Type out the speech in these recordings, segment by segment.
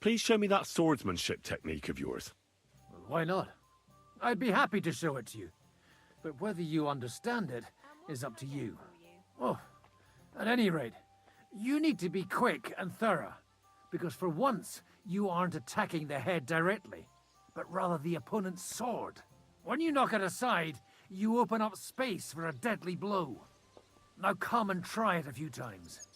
Please show me that swordsmanship technique of yours. Well, why not? I'd be happy to show it to you. But whether you understand it is up to you. Oh, at any rate, you need to be quick and thorough. Because for once, you aren't attacking the head directly, but rather the opponent's sword. When you knock it aside, you open up space for a deadly blow. Now come and try it a few times.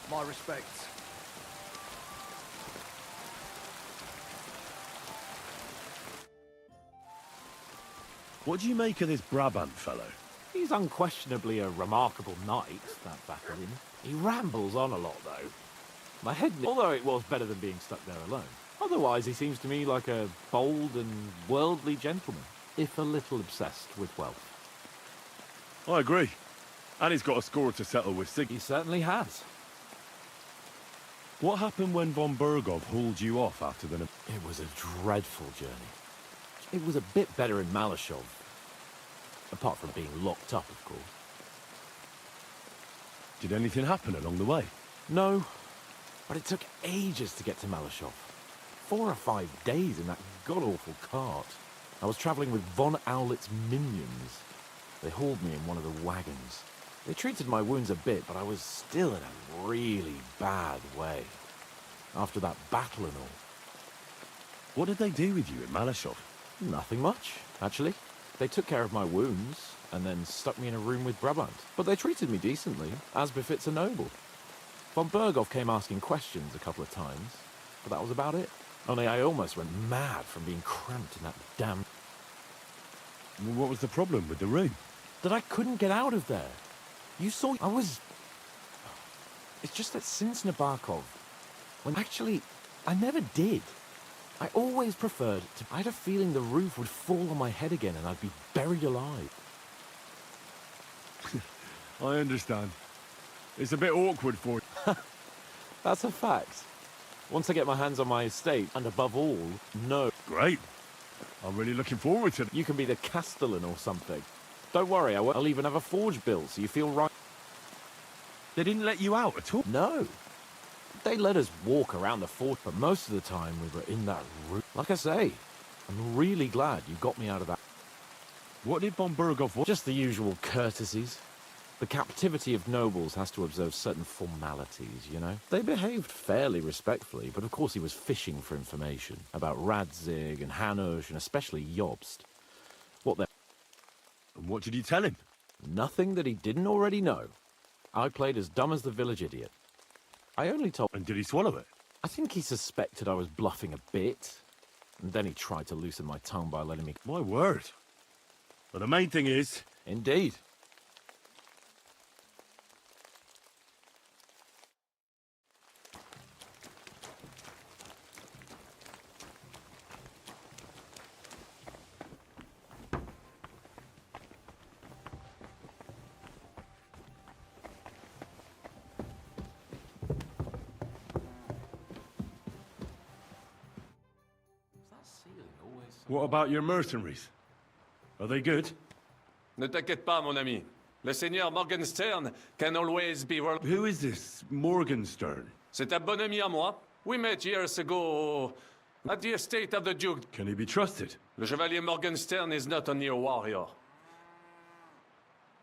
My respects. What do you make of this Brabant fellow? He's unquestionably a remarkable knight, that Baccarin. He rambles on a lot, though. My head, although it was better than being stuck there alone. Otherwise, he seems to me like a bold and worldly gentleman, if a little obsessed with wealth. I agree. And he's got a score to settle with Sig. He certainly has. What happened when von Bergov hauled you off after the... It was a dreadful journey. It was a bit better in Malashov. Apart from being locked up, of course. Did anything happen along the way? No, but it took ages to get to Malashov. 4 or 5 days in that god-awful cart. I was travelling with von Owlet's minions. They hauled me in one of the wagons. They treated my wounds a bit, but I was still in a really bad way. After that battle and all. What did they do with you in Malashov? Nothing much, actually. They took care of my wounds, and then stuck me in a room with Brabant. But they treated me decently, as befits a noble. Von Bergov came asking questions a couple of times, but that was about it. Only I almost went mad from being cramped in that damn... What was the problem with the room? That I couldn't get out of there. You saw... I was... It's just that since Nabokov... When actually, I never did. I always preferred to... I had a feeling the roof would fall on my head again and I'd be buried alive. I understand. It's a bit awkward for you. That's a fact. Once I get my hands on my estate, and above all, no... Great. I'm really looking forward to it. You can be the Castellan or something. Don't worry, I'll even have a forge built so you feel right. They didn't let you out at all? No. They let us walk around the fort, but most of the time we were in that room. Like I say, I'm really glad you got me out of that. What did von Bergov want? Just the usual courtesies. The captivity of nobles has to observe certain formalities, you know? They behaved fairly respectfully, but of course he was fishing for information about Radzig and Hanush and especially Jobst. And what did you tell him? Nothing that he didn't already know. I played as dumb as the village idiot. I only told... And did he swallow it? I think he suspected I was bluffing a bit. And then he tried to loosen my tongue by letting me... My word. But the main thing is... Indeed. What about your mercenaries? Are they good? Ne t'inquiète pas, mon ami. Le seigneur Morgenstern can always be... Who is this Morgenstern? C'est un bon ami à moi. We met years ago at the estate of the Duke. Can he be trusted? Le chevalier Morgenstern is not only a warrior.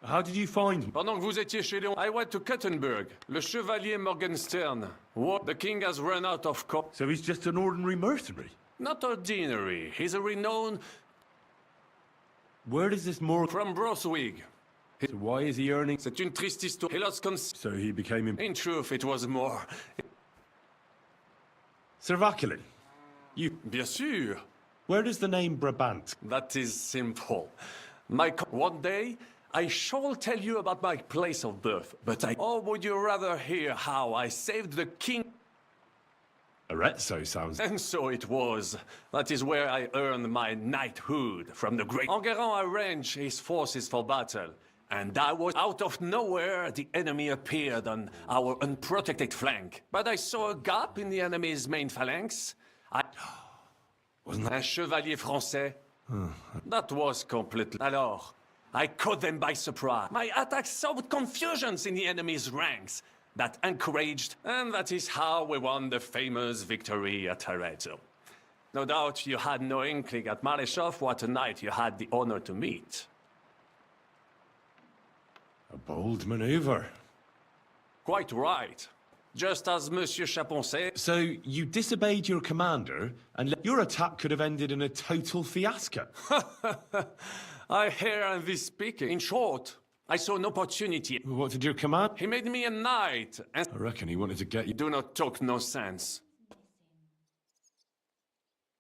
How did you find him? Pendant que vous étiez chez Léon, I went to Kuttenberg. Le chevalier Morgenstern. What? The king has run out of coal. So he's just an ordinary mercenary? Not ordinary. He's a renowned... Where does this Morg... From Broswig. So why is he earning... C'est une triste histoire. He lost So he became... In truth, it was more... Sir Vaculin, you... Bien sûr. Where does the name Brabant? That is simple. One day, I shall tell you about my place of birth, but or would you rather hear how I saved the king? Arezzo sounds... And so it was. That is where I earned my knighthood from the great Enguerrand arranged his forces for battle. And I was out of nowhere, the enemy appeared on our unprotected flank. But I saw a gap in the enemy's main phalanx. Wasn't that... Un chevalier français? That was completely... Alors, I caught them by surprise. My attack sowed confusions in the enemy's ranks. That encouraged, and that is how we won the famous victory at Arezzo. No doubt you had no inkling at Maleshov what a knight you had the honor to meet. A bold maneuver. Quite right. Just as Monsieur Chapon said. So, you disobeyed your commander, and your attack could have ended in a total fiasco. I hear this speaking. In short, I saw an opportunity. What did your command? He made me a knight, and I reckon he wanted to get you. do not talk no sense.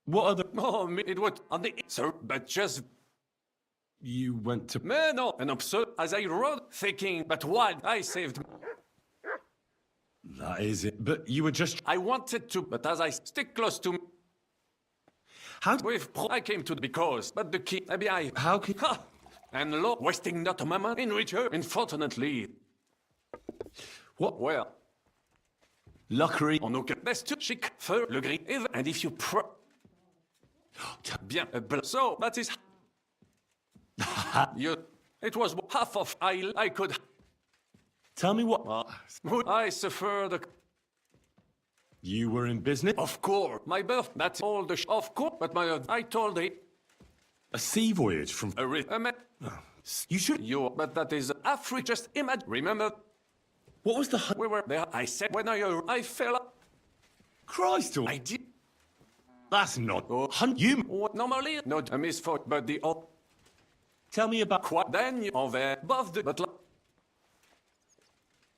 What other... Oh, it was on the sir, but just You went to... no, an absurd as I rode, thinking, but what I saved. That is it. But you were just... I wanted to, but as I stick close to. How... I came to because, but the king. I. How could... Ha! And lo, wasting not a moment in return, unfortunately. What? Well, Luckily... en aucun. Best to chic, fur, le gris, and if you bien, so that is. You. It was half of I could. Tell me what... I suffered. You were in business? Of course, my birth. That's all the. Of course, but my. I told it. A sea voyage from... You should... You, but that is Africa. Just imagine. Remember, What was the... we were there. I said when I fell up. Christ, I did. that's not... You... What normally not a misfortune, but the Tell me about... quoi. Then you over above the but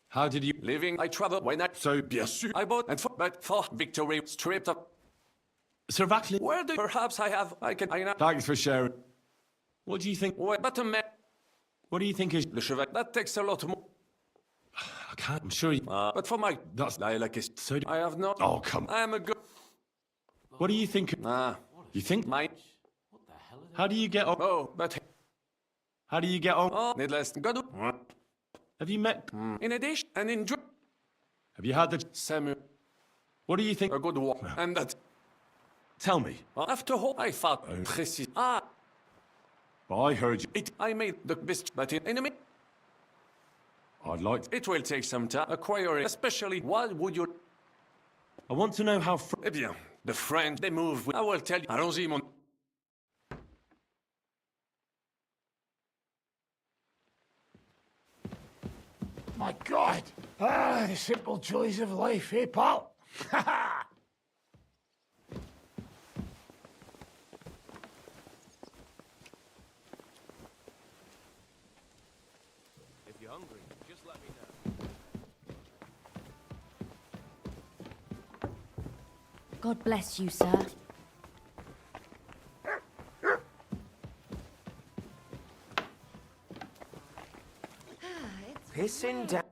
How did you... living. I traveled when I. So, bien sûr... I bought and for, but for victory stripped up. Sir Vaclin... Where do perhaps I can I know. Thanks for sharing. What do you think... Where, but a man, What do you think is... le cheval that takes a lot more. I can't... I'm sure you... But for my That's... like So... I have not. Oh, come on. I am a good. What do you think... You think... My How do you get on... oh, but How do you get on... oh, needless God. Have you met... In addition, and in Have you had the... Samuel, What do you think... a good war, and that Tell me. after all I thought précis. I heard you. I made the best, but in enemy. I'd like to... It will take some time acquiring, especially what would you. I want to know how... Eh bien, the French they move. I will tell you. Allons-y, mon. My God! The simple joys of life, eh, pal? If you're hungry, just let me know. God bless you, sir. Pissing down.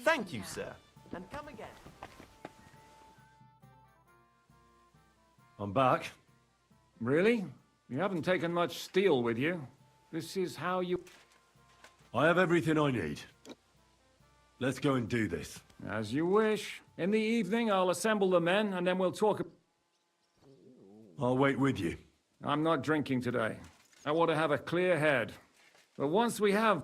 Thank you, sir. And come again. I'm back. Really? You haven't taken much steel with you. This is how you... I have everything I need. Let's go and do this. As you wish. In the evening, I'll assemble the men, and then we'll talk... I'll wait with you. I'm not drinking today. I want to have a clear head. But once we have...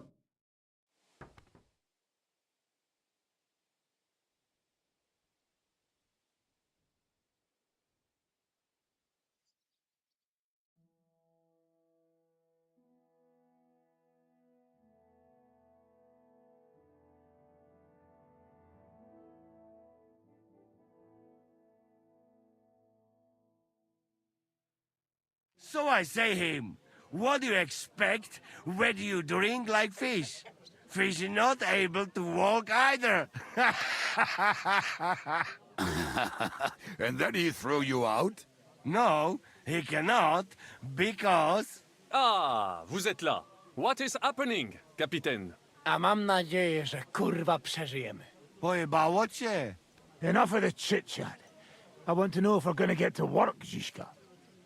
So I say him, what do you expect when you drink like fish? Fish is not able to walk either. And then he threw you out? No, he cannot, because... Ah, vous êtes là. What is happening, Capitaine? A mam nadzieję, że kurwa przeżyjemy. Pojebało cię. Enough of the chit-chat. I want to know if we're gonna get to work, Zizka.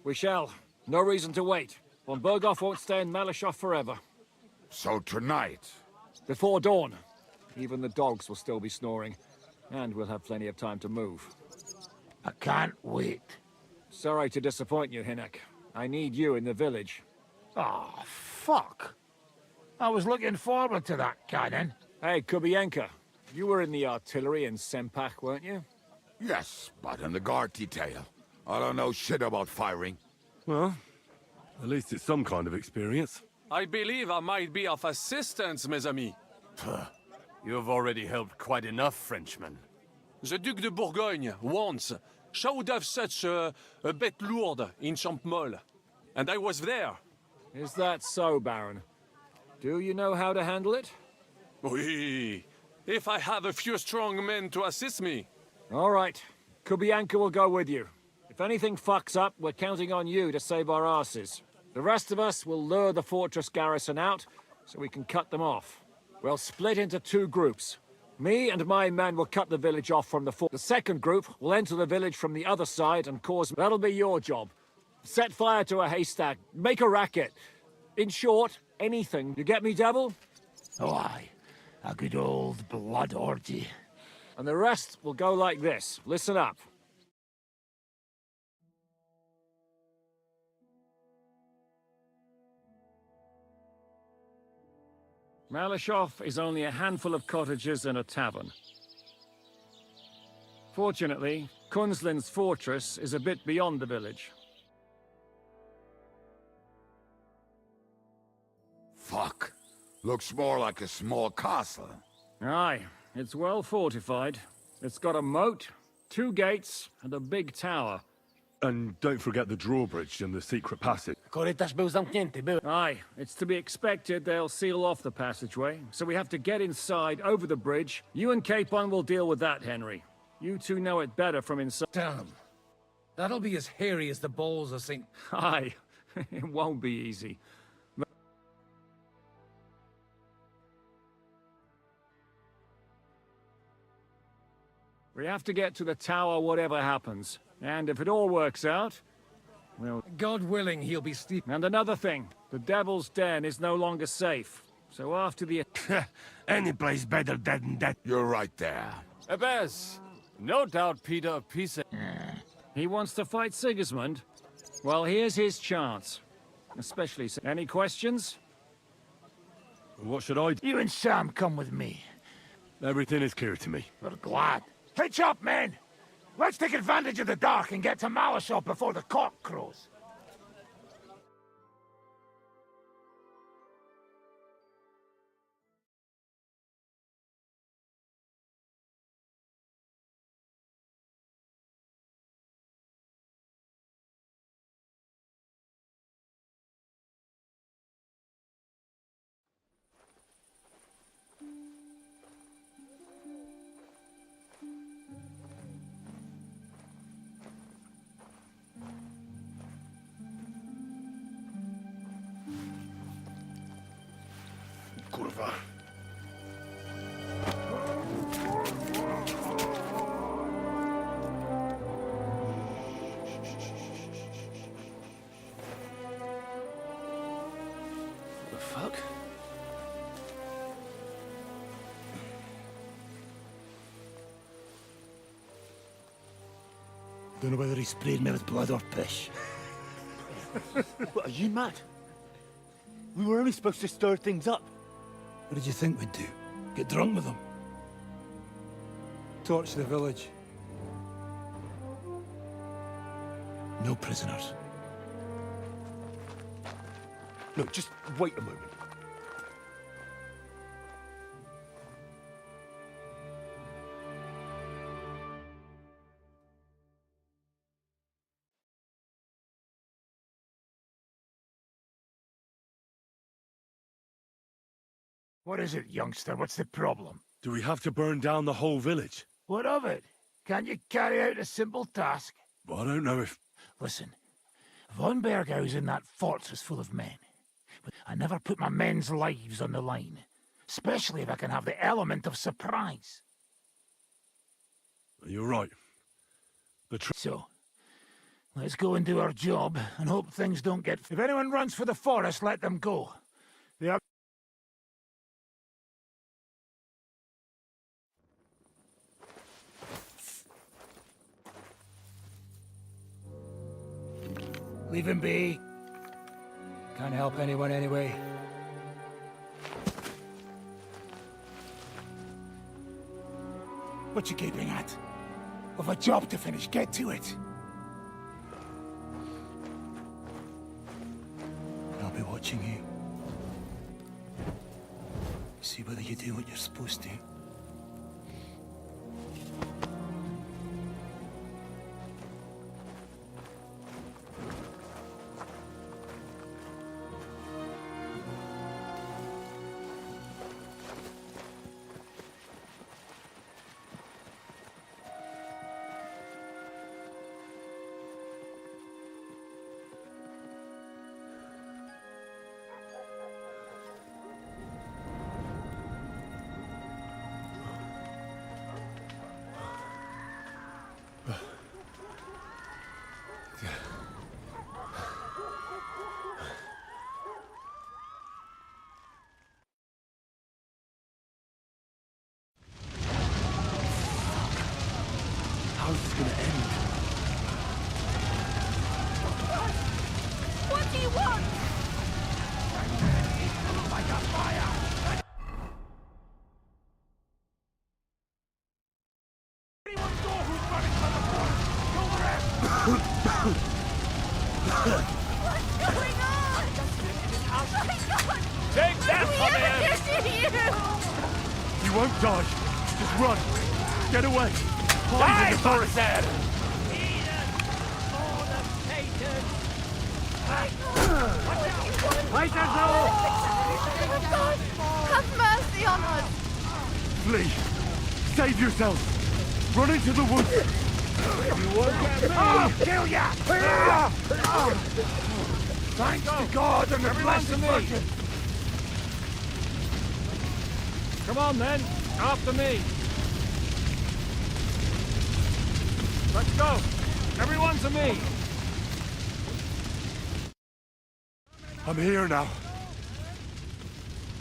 We shall. No reason to wait. Von Berghoff won't stay in Malashov forever. So tonight... Before dawn. Even the dogs will still be snoring. And we'll have plenty of time to move. I can't wait. Sorry to disappoint you, Hinek. I need you in the village. Oh, fuck. I was looking forward to that, Cannon. Hey, Kubienka. You were in the artillery in Sempak, weren't you? Yes, but in the guard detail. I don't know shit about firing. Well, at least it's some kind of experience. I believe I might be of assistance, mes amis. You've already helped quite enough, Frenchman. The Duc de Bourgogne, once, showed off such a bête lourde in Champmol. And I was there. Is that so, Baron? Do you know how to handle it? Oui, if I have a few strong men to assist me. All right. Kubianka will go with you. If anything fucks up, we're counting on you to save our asses. The rest of us will lure the fortress garrison out, so we can cut them off. We'll split into two groups. Me and my men will cut the village off from the fort. The second group will enter the village from the other side and cause... That'll be your job. Set fire to a haystack. Make a racket. In short, anything. You get me, Devil? Oh, aye. A good old blood orgy. And the rest will go like this. Listen up. Malashov is only a handful of cottages and a tavern. Fortunately, Kunzlin's fortress is a bit beyond the village. Fuck. Looks more like a small castle. Aye, it's well fortified. It's got a moat, 2 gates, and a big tower. And don't forget the drawbridge and the secret passage. Korytarz był zamknięty, był. Aye, it's to be expected they'll seal off the passageway, so we have to get inside over the bridge. You and Capon will deal with that, Henry. You two know it better from inside. Damn. That'll be as hairy as the balls of St. Aye, it won't be easy. We have to get to the tower whatever happens. And if it all works out, well... God willing, he'll be sleep. And another thing, the Devil's Den is no longer safe. So after the... Any place better than that. You're right there. Abbas, no doubt Peter of Pisa. He wants to fight Sigismund? Well, here's his chance. Especially... Any questions? What should I do? You and Sam come with me. Everything is clear to me. We're glad. Hitch up, men! Let's take advantage of the dark and get to Malashov before the cock crows. Kurwa. fuck? Don't know whether he sprayed me with blood or piss. What, are you mad? We were only supposed to stir things up. What did you think we'd do? Get drunk with them? Torch the village. No prisoners. Look, just wait a moment. What is it, youngster? What's the problem? Do we have to burn down the whole village? What of it? Can't you carry out a simple task? Well, I don't know if... Listen, Von Berghausen, that fortress full of men. But I never put my men's lives on the line, especially if I can have the element of surprise. You're right. So, let's go and do our job and hope things don't get... If anyone runs for the forest, let them go. They are... Leave him be. Can't help anyone anyway. What you gaping at? We've a job to finish. Get to it. I'll be watching you. See whether you do what you're supposed to. How's this gonna end? What do you want? Like a fire! Anyone know who's running from the forest? Kill the rest! What's going on? Oh my God! Take that We from ever him! get to you? You won't die. Just run. Get away. Die, in the forest there! Have mercy on us! Flee. Save yourself. Run into the woods. You won't get me! I'll kill ya! Thanks to God and the blessed Virgin! Come on, then. After me. Let's go. Everyone to me. I'm here now.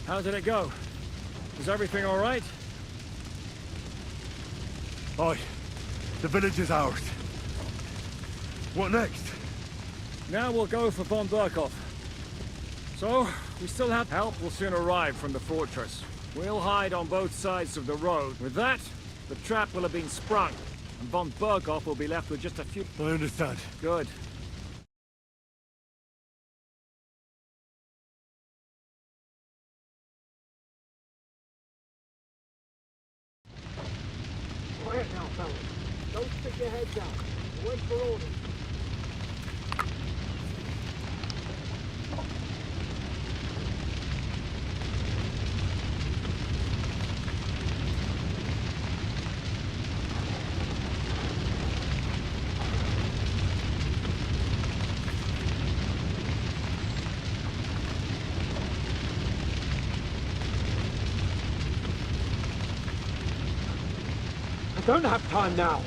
How did it go? Is everything all right? Aye. The village is ours. What next? Now we'll go for von Berkhoff. So, we still have help will soon arrive from the fortress. We'll hide on both sides of the road. With that, the trap will have been sprung, and von Berkhoff will be left with just a few... I understand. Good. Quiet now, fellas. Don't stick your head down. Wait for orders. I don't have time now.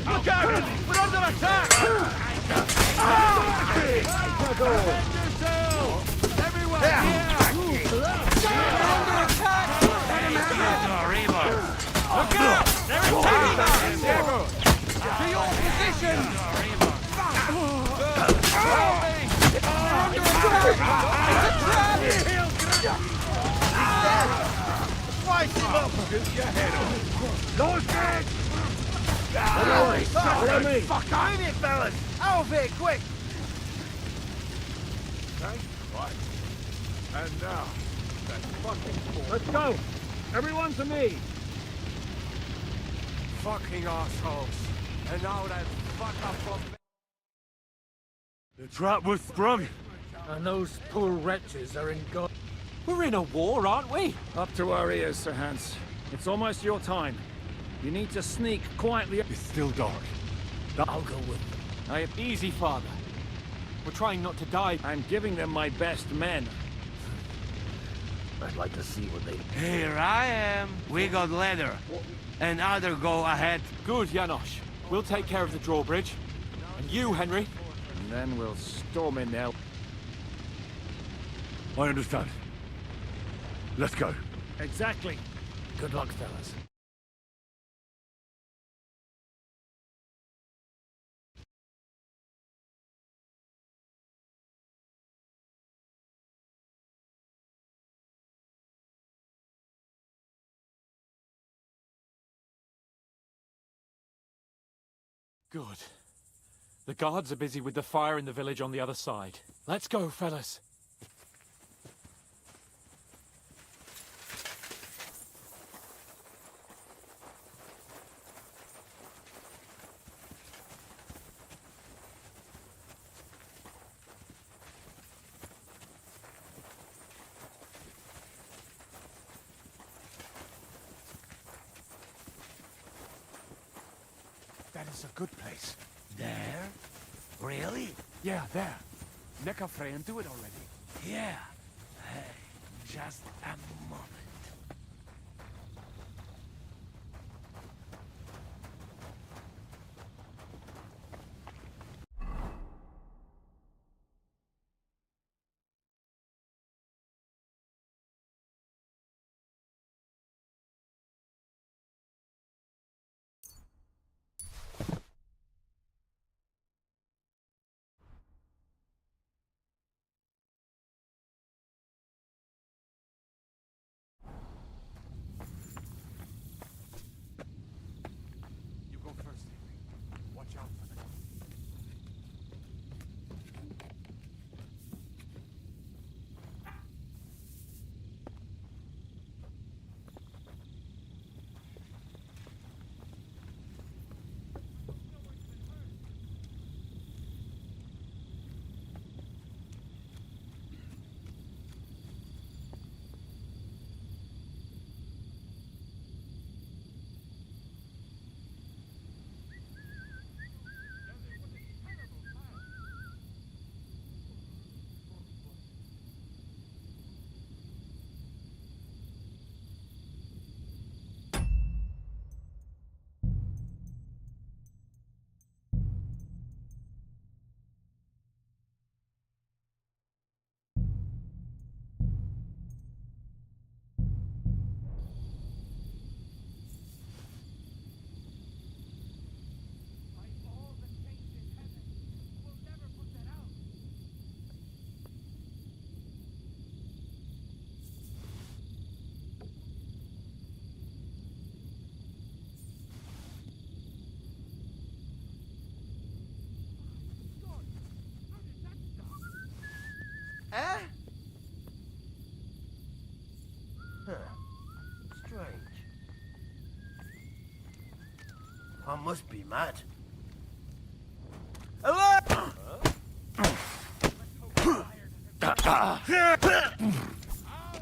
Look out! We're under attack! Everyone here! We're under attack! Look out! They're attacking us! To your position! We're under attack! It's a trap! He's dead! Slice him up! Shoot your head off! Lord dead! Fuck, move it, fellas! Out of here, quick! Right. And now, that fucking fool. Let's go! Everyone to me! Fucking assholes. And now that fuck up from... The trap was sprung! And those poor wretches are in God. We're in a war, aren't we? Up to our ears, Sir Hans. It's almost your time. You need to sneak quietly. It's still dark. I'll go with them. I am Easy, Father. We're trying not to die. I'm giving them my best men. I'd like to see what they... Here I am. We got leather. And other go ahead. Good, Janosch. We'll take care of the drawbridge. And you, Henry? And then we'll storm in there. I understand. Let's go. Exactly. Good luck, fellas. Good. The guards are busy with the fire in the village on the other side. Let's go, fellas. That is a good place. There? Really? Yeah, there. Neck fray and do it already. Yeah. Hey, just a moment. Eh? Huh. Strange. I must be mad. Hello! I'll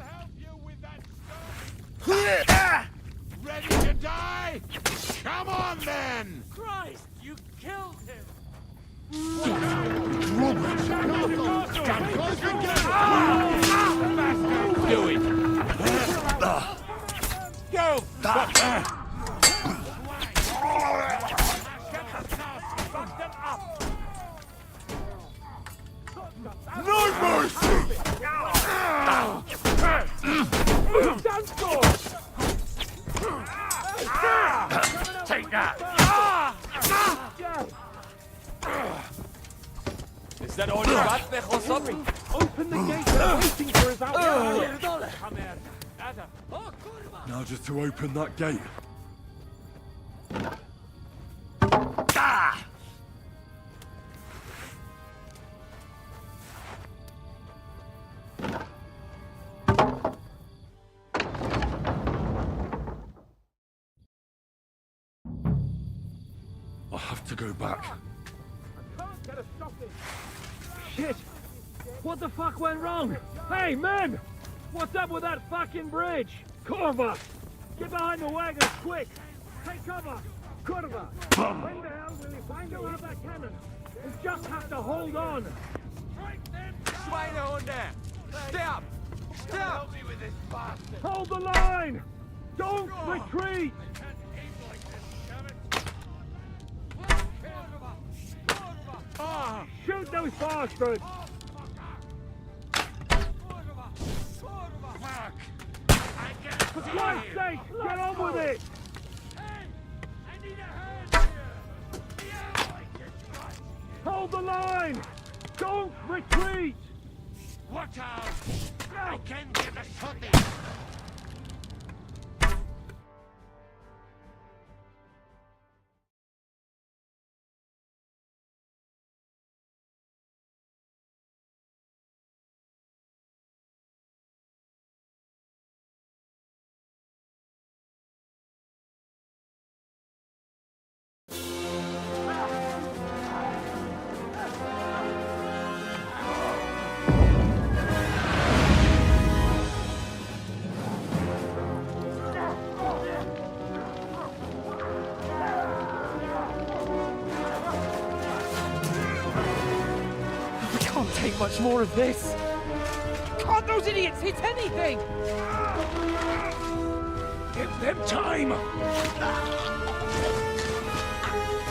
help you with that stuff. Ready to die? Come on then! Christ, you killed him! Do it! Go! No mercy! Take that! Is that all you got, Bejosotten? Open the gate, they're waiting for us out here! Now just to open that gate. I have to go back. Shit! What the fuck went wrong? Hey, men! What's up with that fucking bridge? Curva! Get behind the wagons, quick! Take cover! Curva! When the hell will you find out that cannon? We just have to hold on! Schweinehunde! Stop! Stop! Hold the line! Don't retreat! Shoot those bastards! For Christ's sake, get on with it! Hold the line! Don't retreat! Watch out! I can't get a shot in! Take much more of this. Can't those idiots hit anything? Give them time.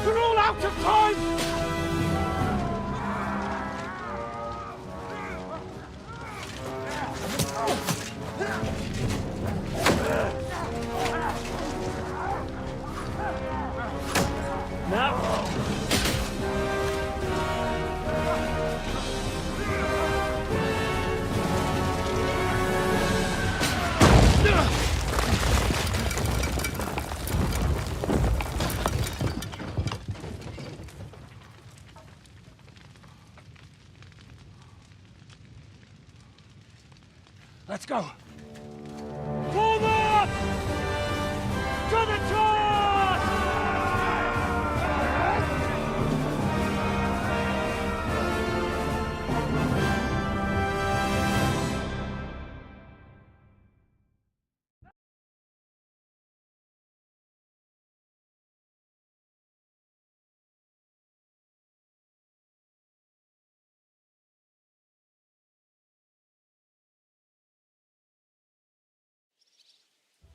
They're all out of time. Now. Let's go. Form up! To the charge!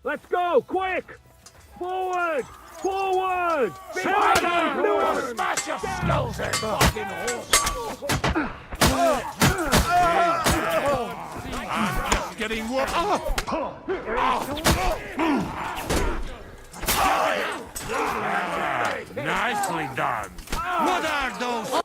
Let's go, quick! Forward! Forward! Smash your skulls in, fucking horse! I'm just getting warm. Nicely done! What are those?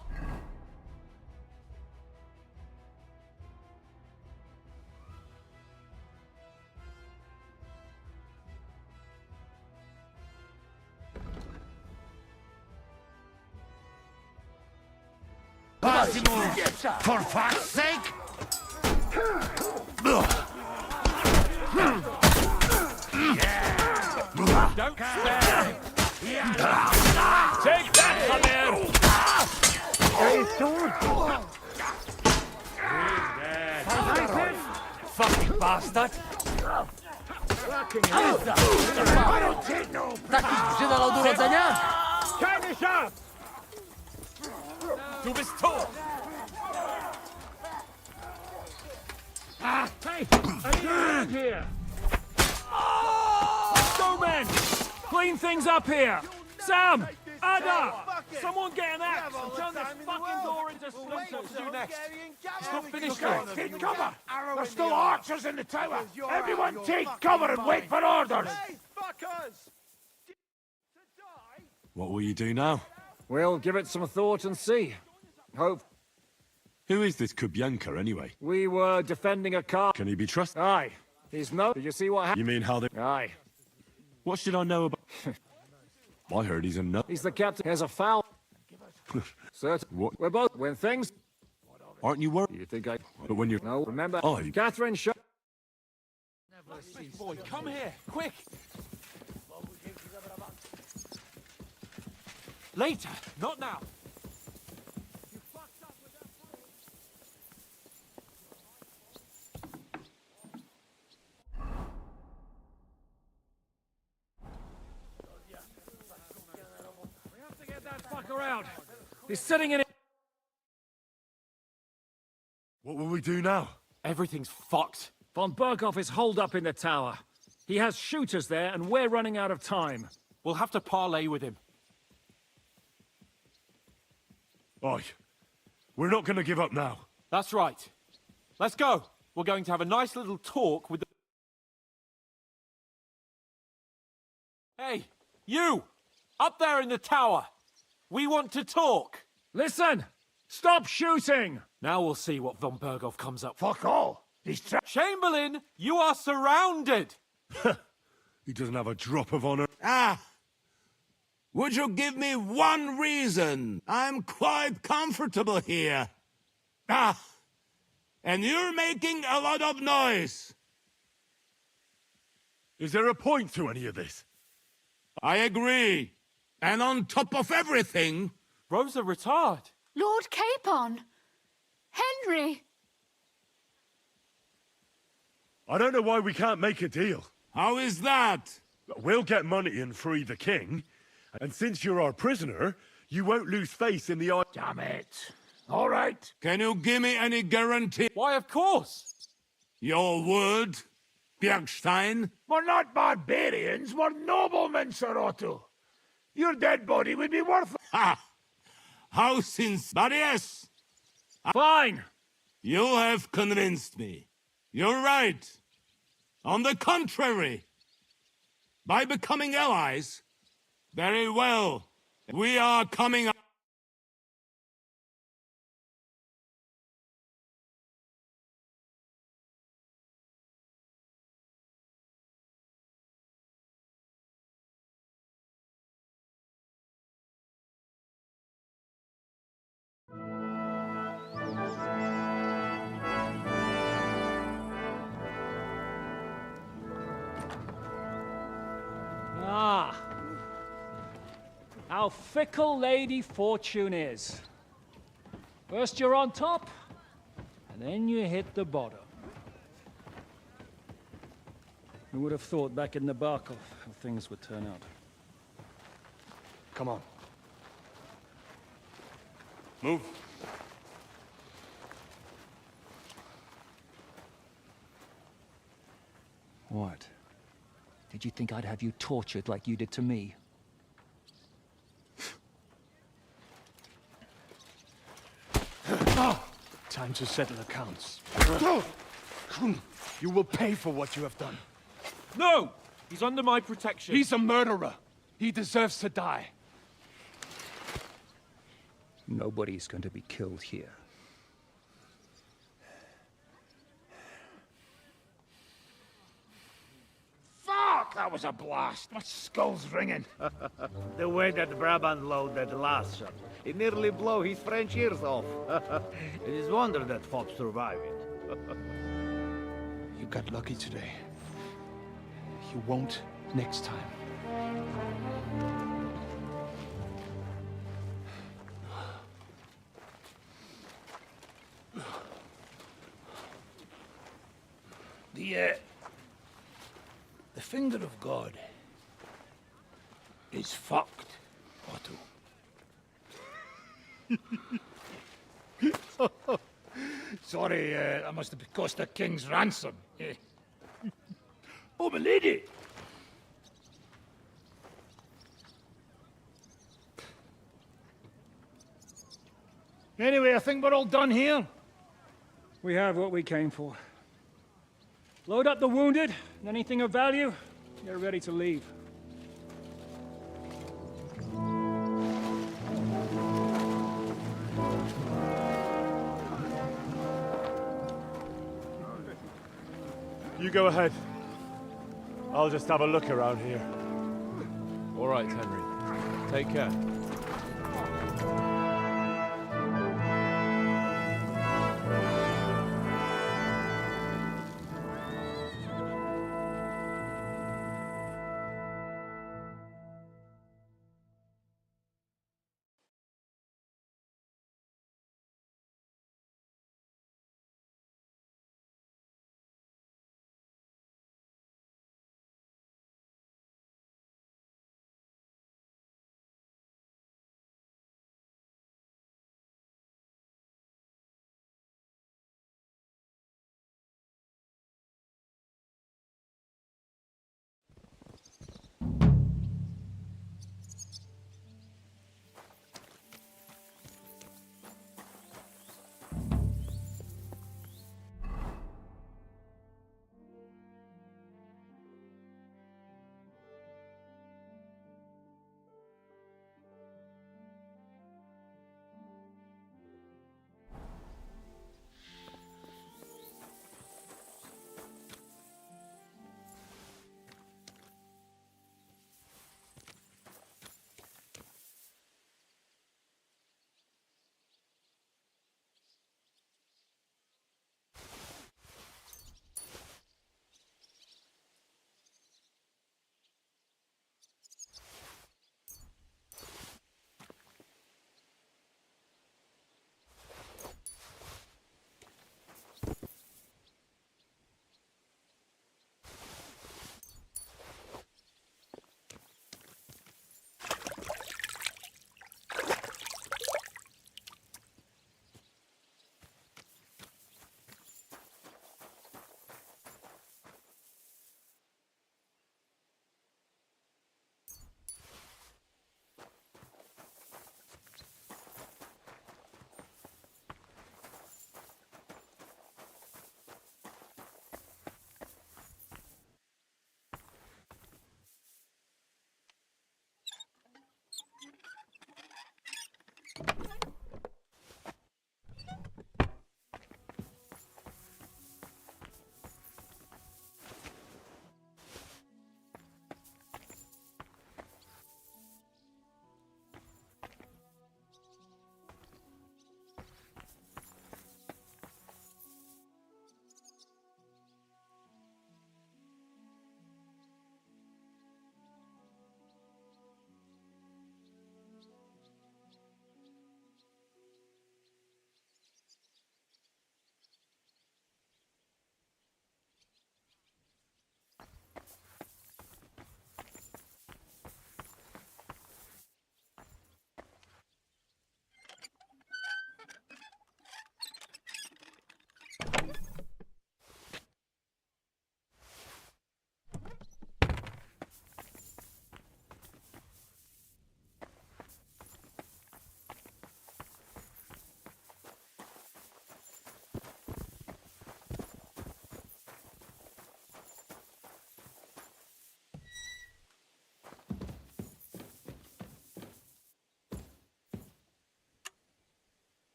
For fuck's sake! Don't spare him! Take that, Javier! There is sword! Fucking bastard! Takich brzydal od urodzenia? Turn this up! Du bist tot! Hey, I need a hand here. Let's go, men. Clean things up here. Sam, Ada, someone get an axe and turn this fucking door into splinters. Do next. It's not finished Guys, yet. take cover! There's still archers in the tower! Everyone take cover and wait for orders! What will you do now? We'll give it some thought and see. Hope. Who is this Kubyanka, anyway? We were defending a car. Can he be trusted? Aye. He's no. Did you see what happened? You mean how they... Aye. What should I know about... I heard he's a nut. He's the captain. Here's a foul. Certain. What? We're both. When things. Aren't you worried? You think I. But when you're... No, remember. I... Catherine, shut. Big boy, come here, quick! Later, not now. We have to get that fucker out. He's sitting in it. What will we do now? Everything's fucked. Von Berghoff is holed up in the tower. He has shooters there, and we're running out of time. We'll have to parley with him. Aye. We're not going to give up now. That's right. Let's go. We're going to have a nice little talk with the... Hey, you! Up there in the tower! We want to talk! Listen! Stop shooting! Now we'll see what Von Berghoff comes up with. Fuck all! Chamberlain, you are surrounded! He doesn't have a drop of honor. Ah! Would you give me one reason? I'm quite comfortable here. Ah! And you're making a lot of noise. Is there a point to any of this? I agree. And on top of everything... Rosa retard. Lord Capon! Henry! I don't know why we can't make a deal. How is that? We'll get money and free the king. And since you're our prisoner, you won't lose face in the eye. Damn it. All right. Can you give me any guarantee? Why, of course. Your word, Bjergstein? We're not barbarians, we're noblemen, Sir Otto. Your dead body would be worth... Ha! How since... But yes, Fine! you have convinced me. You're right. On the contrary, by becoming allies, very well, we are coming up. Ah. How fickle Lady Fortune is. First you're on top, and then you hit the bottom. Who would have thought back in Nabokov how things would turn out? Come on. Move. What? Did you think I'd have you tortured like you did to me? Time to settle accounts. You will pay for what you have done. No! He's under my protection. He's a murderer. He deserves to die. Nobody's going to be killed here. Fuck! That was a blast. My skull's ringing. The way that Brabant loaded that last shot, it nearly blew his French ears off. It is wonder that Fox survived it. You got lucky today. You won't next time. The finger of God is fucked, Otto. Sorry, that must have cost a king's ransom. Oh, my lady! Anyway, I think we're all done here. We have what we came for. Load up the wounded, and anything of value, you're ready to leave. You go ahead. I'll just have a look around here. All right, Henry. Take care.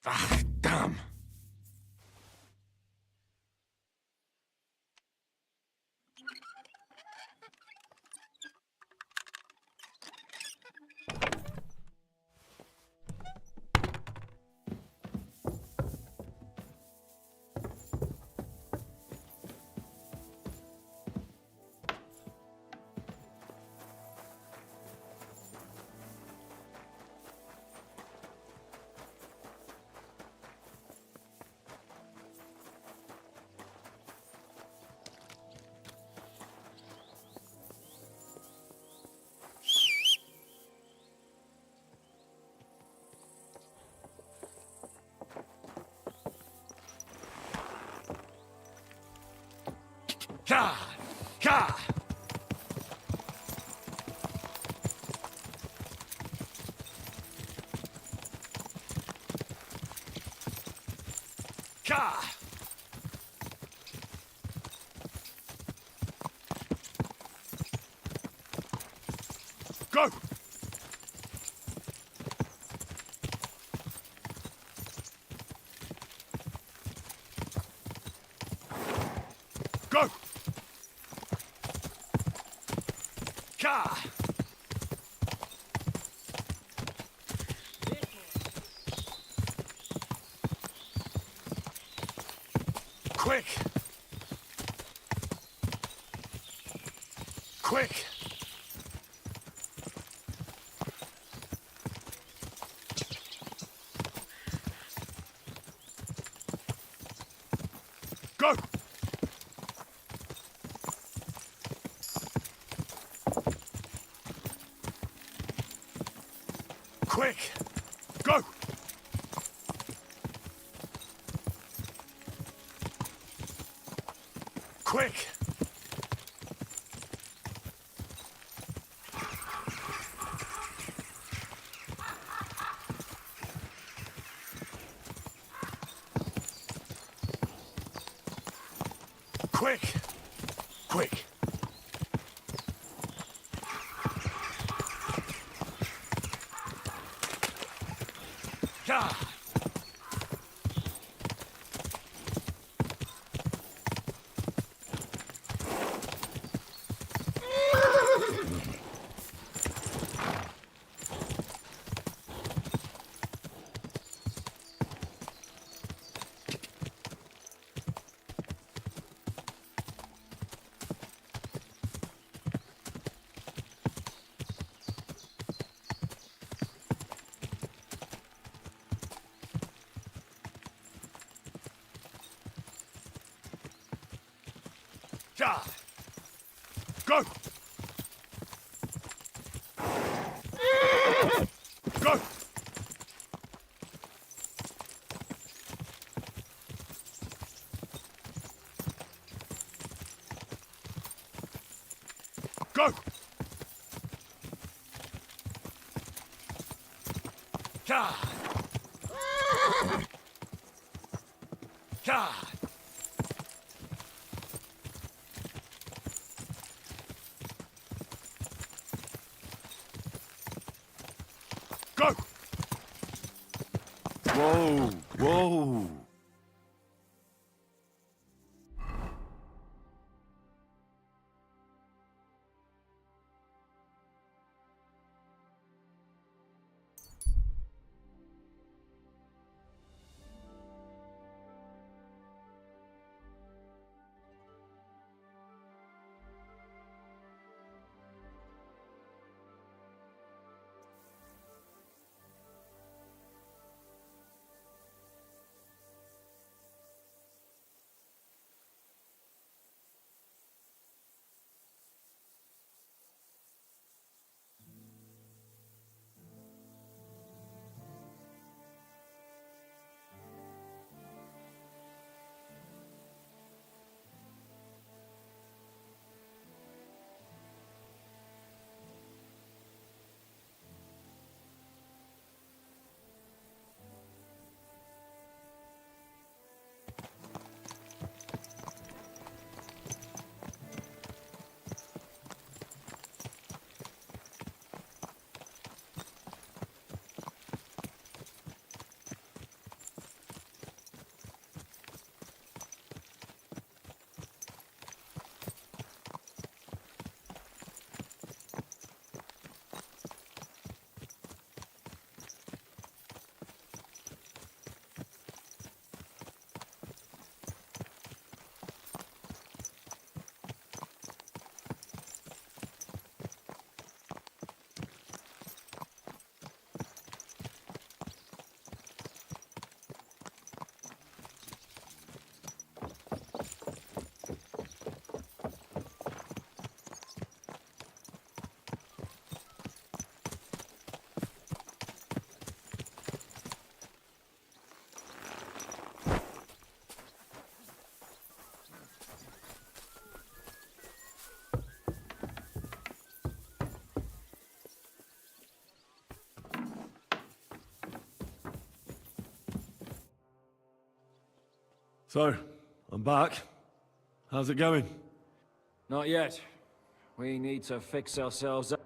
Ah, damn. Ka! Ka! Ka! Go! Go! Ka! Quick! Quick! Go! Quick! Go! Quick! Quick! Quick! Yeah! Yeah! Go! Go! Go! Yeah! Yeah! Go! Whoa, whoa. So, I'm back. How's it going? Not yet. We need to fix ourselves up.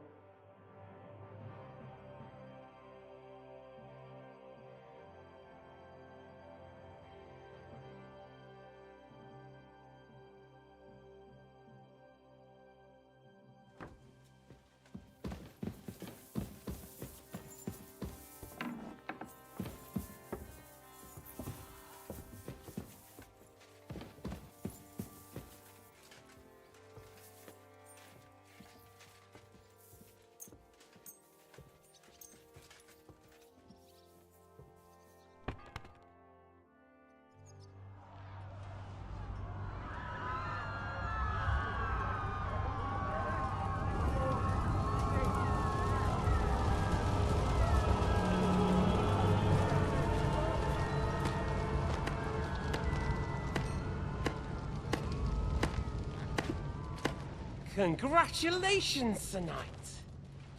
Congratulations, Sir Knight.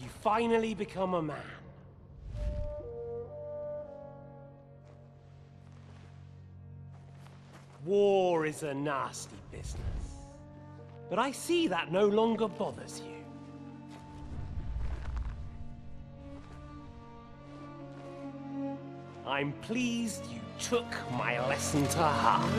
You finally become a man. War is a nasty business. But I see that no longer bothers you. I'm pleased you took my lesson to heart.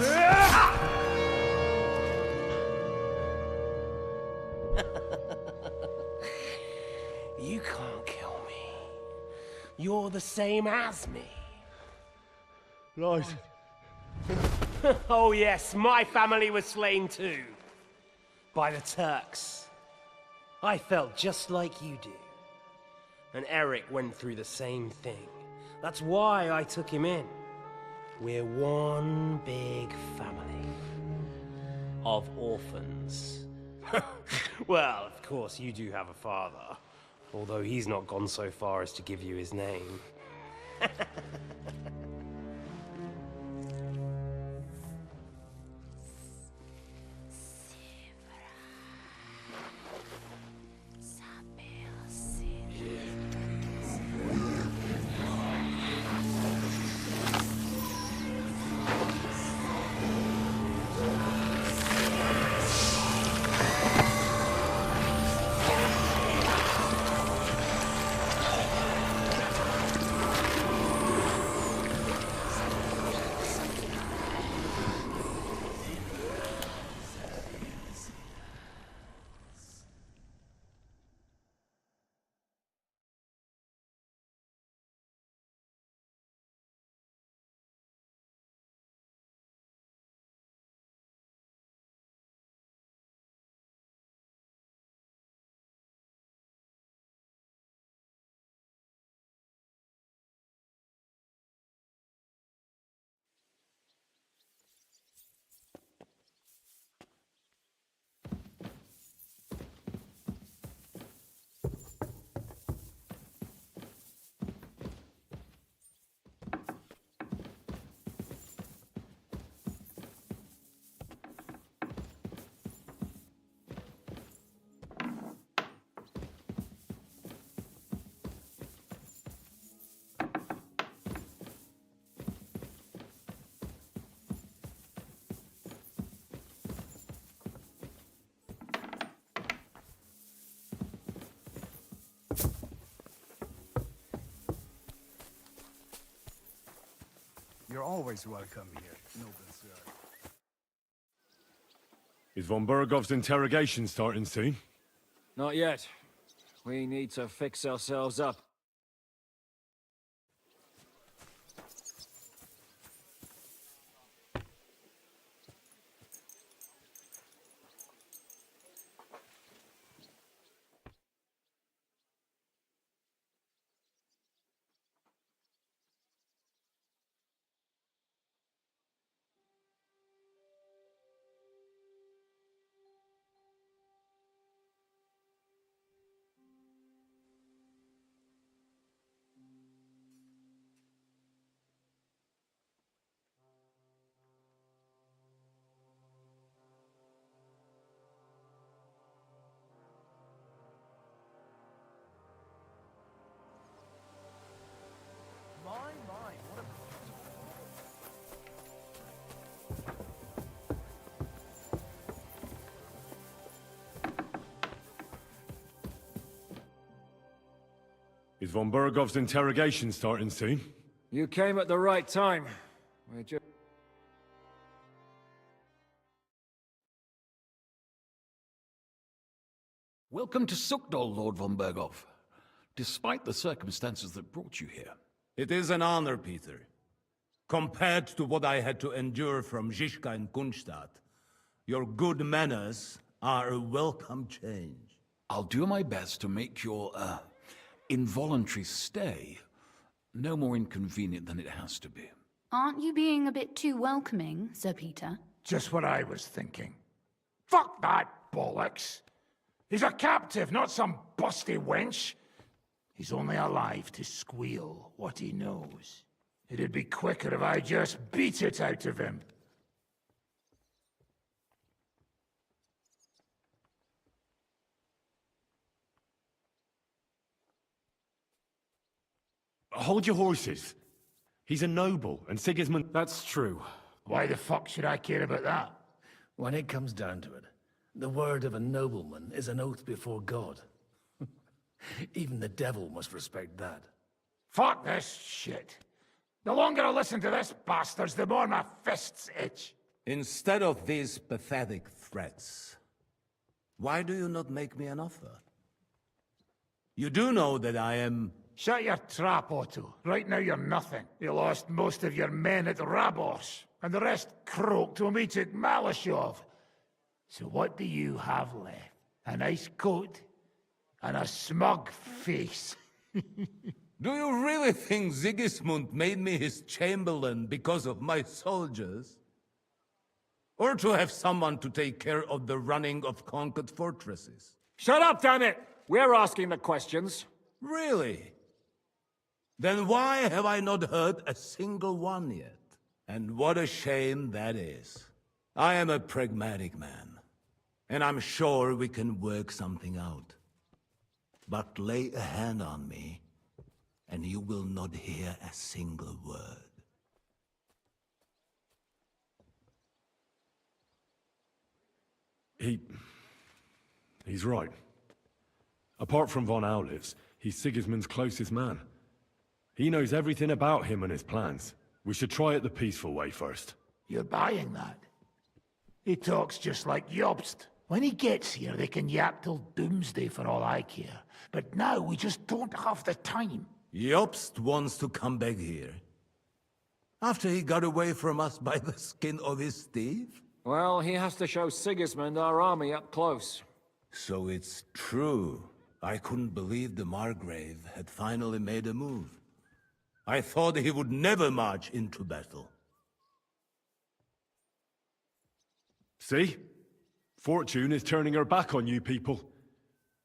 You can't kill me. You're the same as me. Right. Oh yes, my family was slain too. By the Turks. I felt just like you do. And Eric went through the same thing. That's why I took him in. We're one big family. Of orphans. Well, of course, you do have a father. Although he's not gone so far as to give you his name. You're always welcome here, noble sir. Is von Bergov's interrogation starting soon? Not yet. We need to fix ourselves up. Is von Bergov's interrogation starting soon? You came at the right time. We're just... Welcome to Sukdal, Lord von Bergov. Despite the circumstances that brought you here. It is an honor, Peter. Compared to what I had to endure from Zizka and Kunstadt, your good manners are a welcome change. I'll do my best to make your, involuntary stay no more inconvenient than it has to be. Aren't you being a bit too welcoming, Sir Peter? Just what I was thinking. Fuck that bollocks. He's a captive, not some busty wench. He's only alive to squeal what he knows. It'd be quicker if I just beat it out of him. Hold your horses. He's a noble, and Sigismund... That's true. Why the fuck should I care about that? When it comes down to it, the word of a nobleman is an oath before God. Even the devil must respect that. Fuck this shit. The longer I listen to this bastards, the more my fists itch. Instead of these pathetic threats, why do you not make me an offer? You do know that I am... Shut your trap, Otto. Right now you're nothing. You lost most of your men at Rabos, and the rest croaked when we took Malashov. So what do you have left? A nice coat? And a smug face? Do you really think Sigismund made me his chamberlain because of my soldiers? Or to have someone to take care of the running of conquered fortresses? Shut up, damn it! We're asking the questions. Really? Then why have I not heard a single one yet? And what a shame that is. I am a pragmatic man, and I'm sure we can work something out. But lay a hand on me, and you will not hear a single word. He's right. Apart from von Aulitz, he's Sigismund's closest man. He knows everything about him and his plans. We should try it the peaceful way first. You're buying that? He talks just like Jobst. When he gets here, they can yap till doomsday for all I care. But now we just don't have the time. Jobst wants to come back here. After he got away from us by the skin of his teeth? Well, he has to show Sigismund our army up close. So it's true. I couldn't believe the Margrave had finally made a move. I thought he would never march into battle. See? Fortune is turning her back on you people.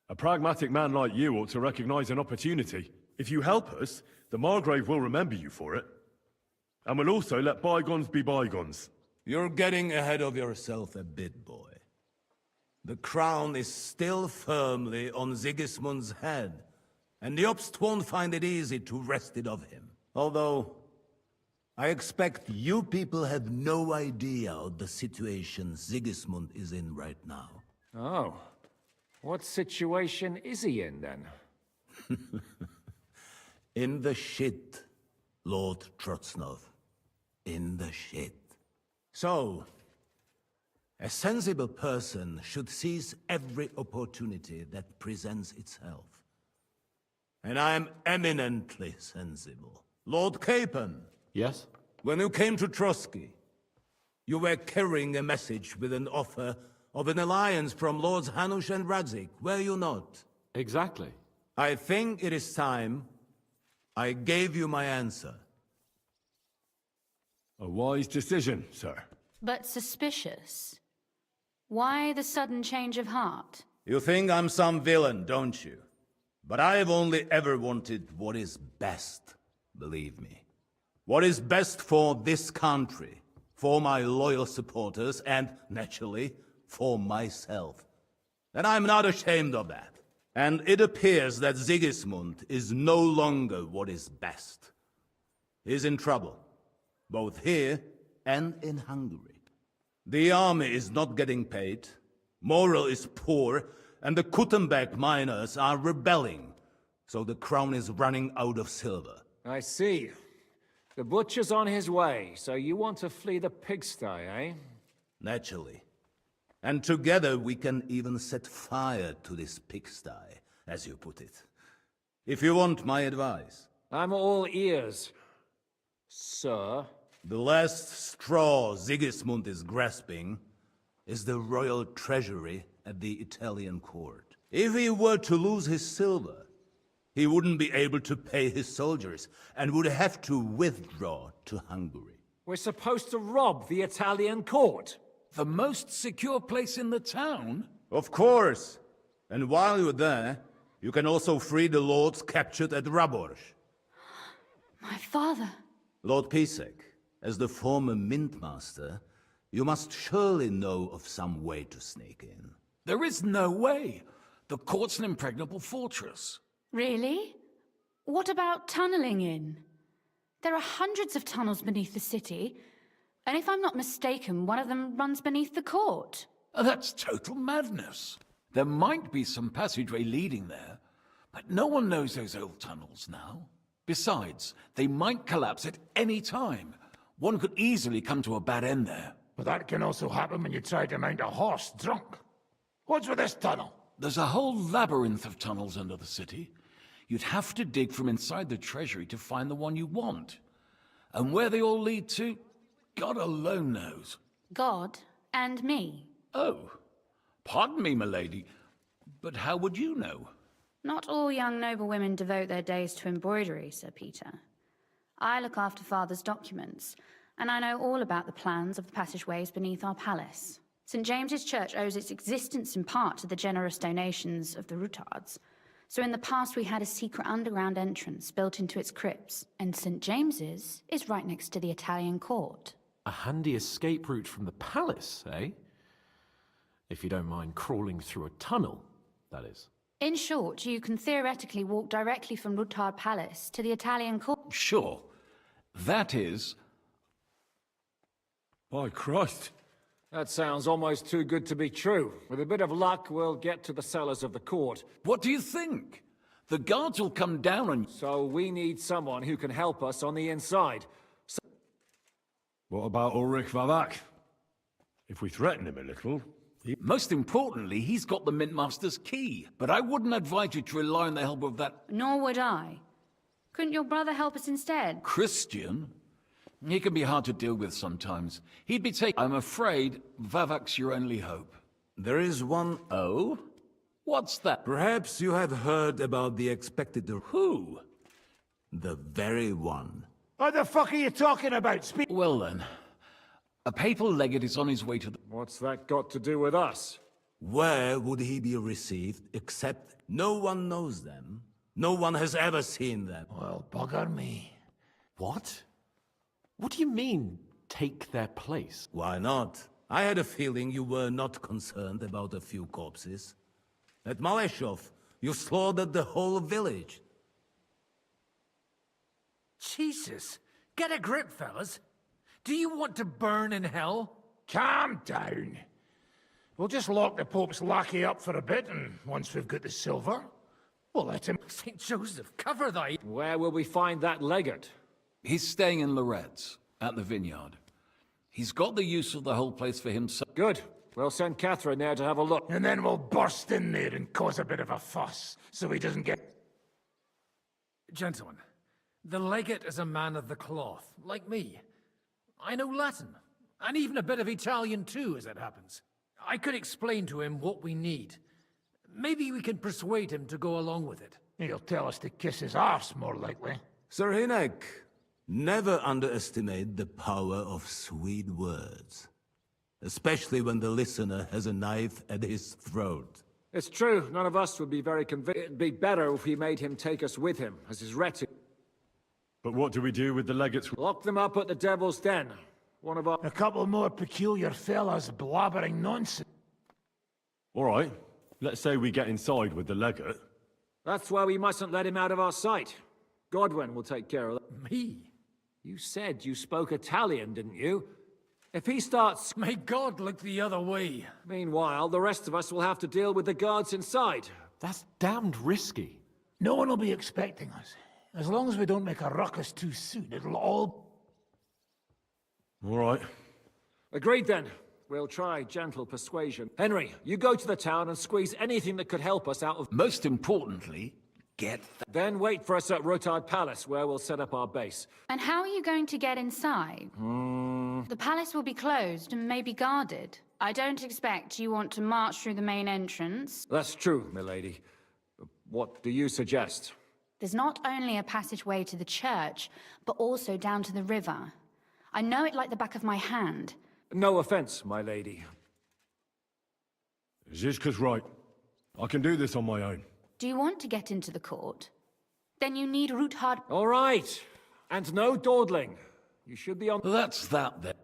A pragmatic man like you ought to recognize an opportunity. If you help us, the Margrave will remember you for it. And we'll also let bygones be bygones. You're getting ahead of yourself a bit, boy. The crown is still firmly on Sigismund's head, and Jobst won't find it easy to wrest it of him. Although, I expect you people have no idea of the situation Sigismund is in right now. Oh. What situation is he in, then? In the shit, Lord Trotsnov. In the shit. So, a sensible person should seize every opportunity that presents itself. And I am eminently sensible. Lord Capon. Yes? When you came to Trotsky, you were carrying a message with an offer of an alliance from Lords Hanush and Radzik, were you not? Exactly. I think it is time I gave you my answer. A wise decision, sir. But suspicious. Why the sudden change of heart? You think I'm some villain, don't you? But I've only ever wanted what is best, believe me. What is best for this country, for my loyal supporters, and, naturally, for myself. And I'm not ashamed of that. And it appears that Sigismund is no longer what is best. He's in trouble, both here and in Hungary. The army is not getting paid, morale is poor, and the Kuttenberg miners are rebelling. So the crown is running out of silver. I see. The butcher's on his way, so you want to flee the pigsty, eh? Naturally. And together we can even set fire to this pigsty, as you put it. If you want my advice. I'm all ears, sir. The last straw Sigismund is grasping is the royal treasury at the Italian court. If he were to lose his silver, he wouldn't be able to pay his soldiers and would have to withdraw to Hungary. We're supposed to rob the Italian court. The most secure place in the town? Of course. And while you're there, you can also free the lords captured at Raborz. My father. Lord Pisek, as the former mint master, you must surely know of some way to sneak in. There is no way. The court's an impregnable fortress. Really? What about tunneling in? There are hundreds of tunnels beneath the city, and if I'm not mistaken, one of them runs beneath the court. That's total madness. There might be some passageway leading there, but no one knows those old tunnels now. Besides, they might collapse at any time. One could easily come to a bad end there. But that can also happen when you try to mount a horse drunk. What's with this tunnel? There's a whole labyrinth of tunnels under the city. You'd have to dig from inside the treasury to find the one you want. And where they all lead to, God alone knows. God and me. Oh, pardon me, milady, but how would you know? Not all young noble women devote their days to embroidery, Sir Peter. I look after Father's documents, and I know all about the plans of the passageways beneath our palace. St. James's Church owes its existence in part to the generous donations of the Routards. So in the past we had a secret underground entrance built into its crypts, and St. James's is right next to the Italian court. A handy escape route from the palace, eh? If you don't mind crawling through a tunnel, that is. In short, you can theoretically walk directly from Routard Palace to the Italian court. Sure. That is... By Christ. That sounds almost too good to be true. With a bit of luck, we'll get to the cellars of the court. What do you think? The guards will come down on... So we need someone who can help us on the inside. What about Ulrich Vavak? If we threaten him a little... Most importantly, he's got the Mint Master's key. But I wouldn't advise you to rely on the help of that... Nor would I. Couldn't your brother help us instead? Christian? He can be hard to deal with sometimes. He'd be taken... I'm afraid Vavak's your only hope. There is one... Oh? What's that? Perhaps you have heard about the expected... Who? The very one. What the fuck are you talking about? Well then, a papal legate is on his way to the... What's that got to do with us? Where would he be received, except no one knows them? No one has ever seen them. Well, bugger me. What? What do you mean, take their place? Why not? I had a feeling you were not concerned about a few corpses. At Maleshov, you slaughtered the whole village. Jesus, get a grip, fellas. Do you want to burn in hell? Calm down. We'll just lock the Pope's lackey up for a bit, and once we've got the silver, we'll let him... St. Joseph, cover thy... Where will we find that legate? He's staying in Loretz, at the vineyard. He's got the use of the whole place for himself. Good. We'll send Catherine there to have a look. And then we'll burst in there and cause a bit of a fuss, so he doesn't get... Gentlemen, the legate is a man of the cloth, like me. I know Latin, and even a bit of Italian too, as it happens. I could explain to him what we need. Maybe we can persuade him to go along with it. He'll tell us to kiss his arse, more likely. Sir Hinek, never underestimate the power of sweet words. Especially when the listener has a knife at his throat. It's true, none of us would be very convinced. It'd be better if we made him take us with him, as his retinue. But what do we do with the legates? Lock them up at the Devil's Den. One of our... A couple more peculiar fellas blabbering nonsense. All right. Let's say we get inside with the legate. That's why we mustn't let him out of our sight. Godwin will take care of that. Me? You said you spoke Italian, didn't you? If he starts... May God look the other way. Meanwhile, the rest of us will have to deal with the guards inside. That's damned risky. No one will be expecting us. As long as we don't make a ruckus too soon, it'll all... All right. Agreed then. We'll try gentle persuasion. Henry, you go to the town and squeeze anything that could help us out of... Most importantly, get... Then wait for us at Rotard Palace, where we'll set up our base. And how are you going to get inside? The palace will be closed and may be guarded. I don't expect you want to march through the main entrance. That's true, milady. What do you suggest? There's not only a passageway to the church, but also down to the river. I know it like the back of my hand. No offense, my lady. Zizka's right. I can do this on my own. Do you want to get into the court? Then you need Roothard... All right. And no dawdling. You should be on... That's that then.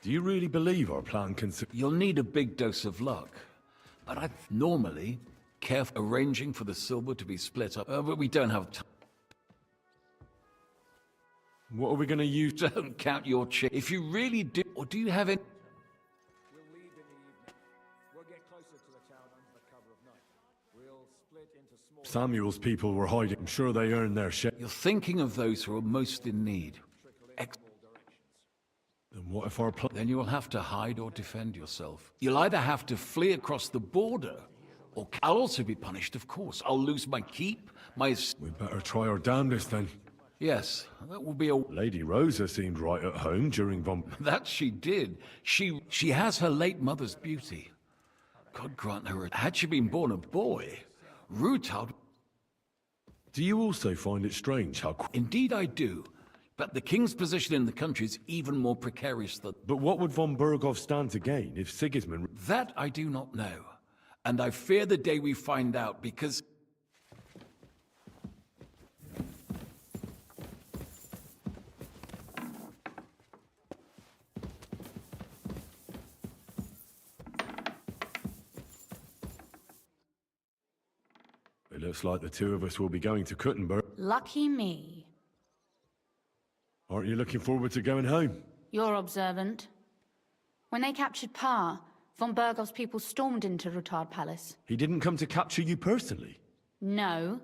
Do you really believe our plan can... You'll need a big dose of luck. But I normally careful arranging for the silver to be split up. But we don't have time. What are we going to use? Don't count your chick. If you really do... Or do you have it? We'll leave in the evening. We'll get closer to the town under the cover of night. We'll split into small... Samuel's people were hiding. I'm sure they earned their share. You're thinking of those who are most in need. Then what if our plan... Then you will have to hide or defend yourself. You'll either have to flee across the border, or I'll also be punished, of course. I'll lose my keep, my... We better try our damnedest then. Yes, that will be a... Lady Rosa seemed right at home during That she did. She has her late mother's beauty. God grant her... Had she been born a boy, Rutard... Do you also find it strange how... Indeed I do. But the king's position in the country is even more precarious than... But what would von Berghoff stand to gain if Sigismund... That I do not know. And I fear the day we find out, because... It looks like the two of us will be going to Kuttenberg. Lucky me. Aren't you looking forward to going home? You're observant. When they captured Pa, von Berghoff's people stormed into Rotard Palace. He didn't come to capture you personally? No.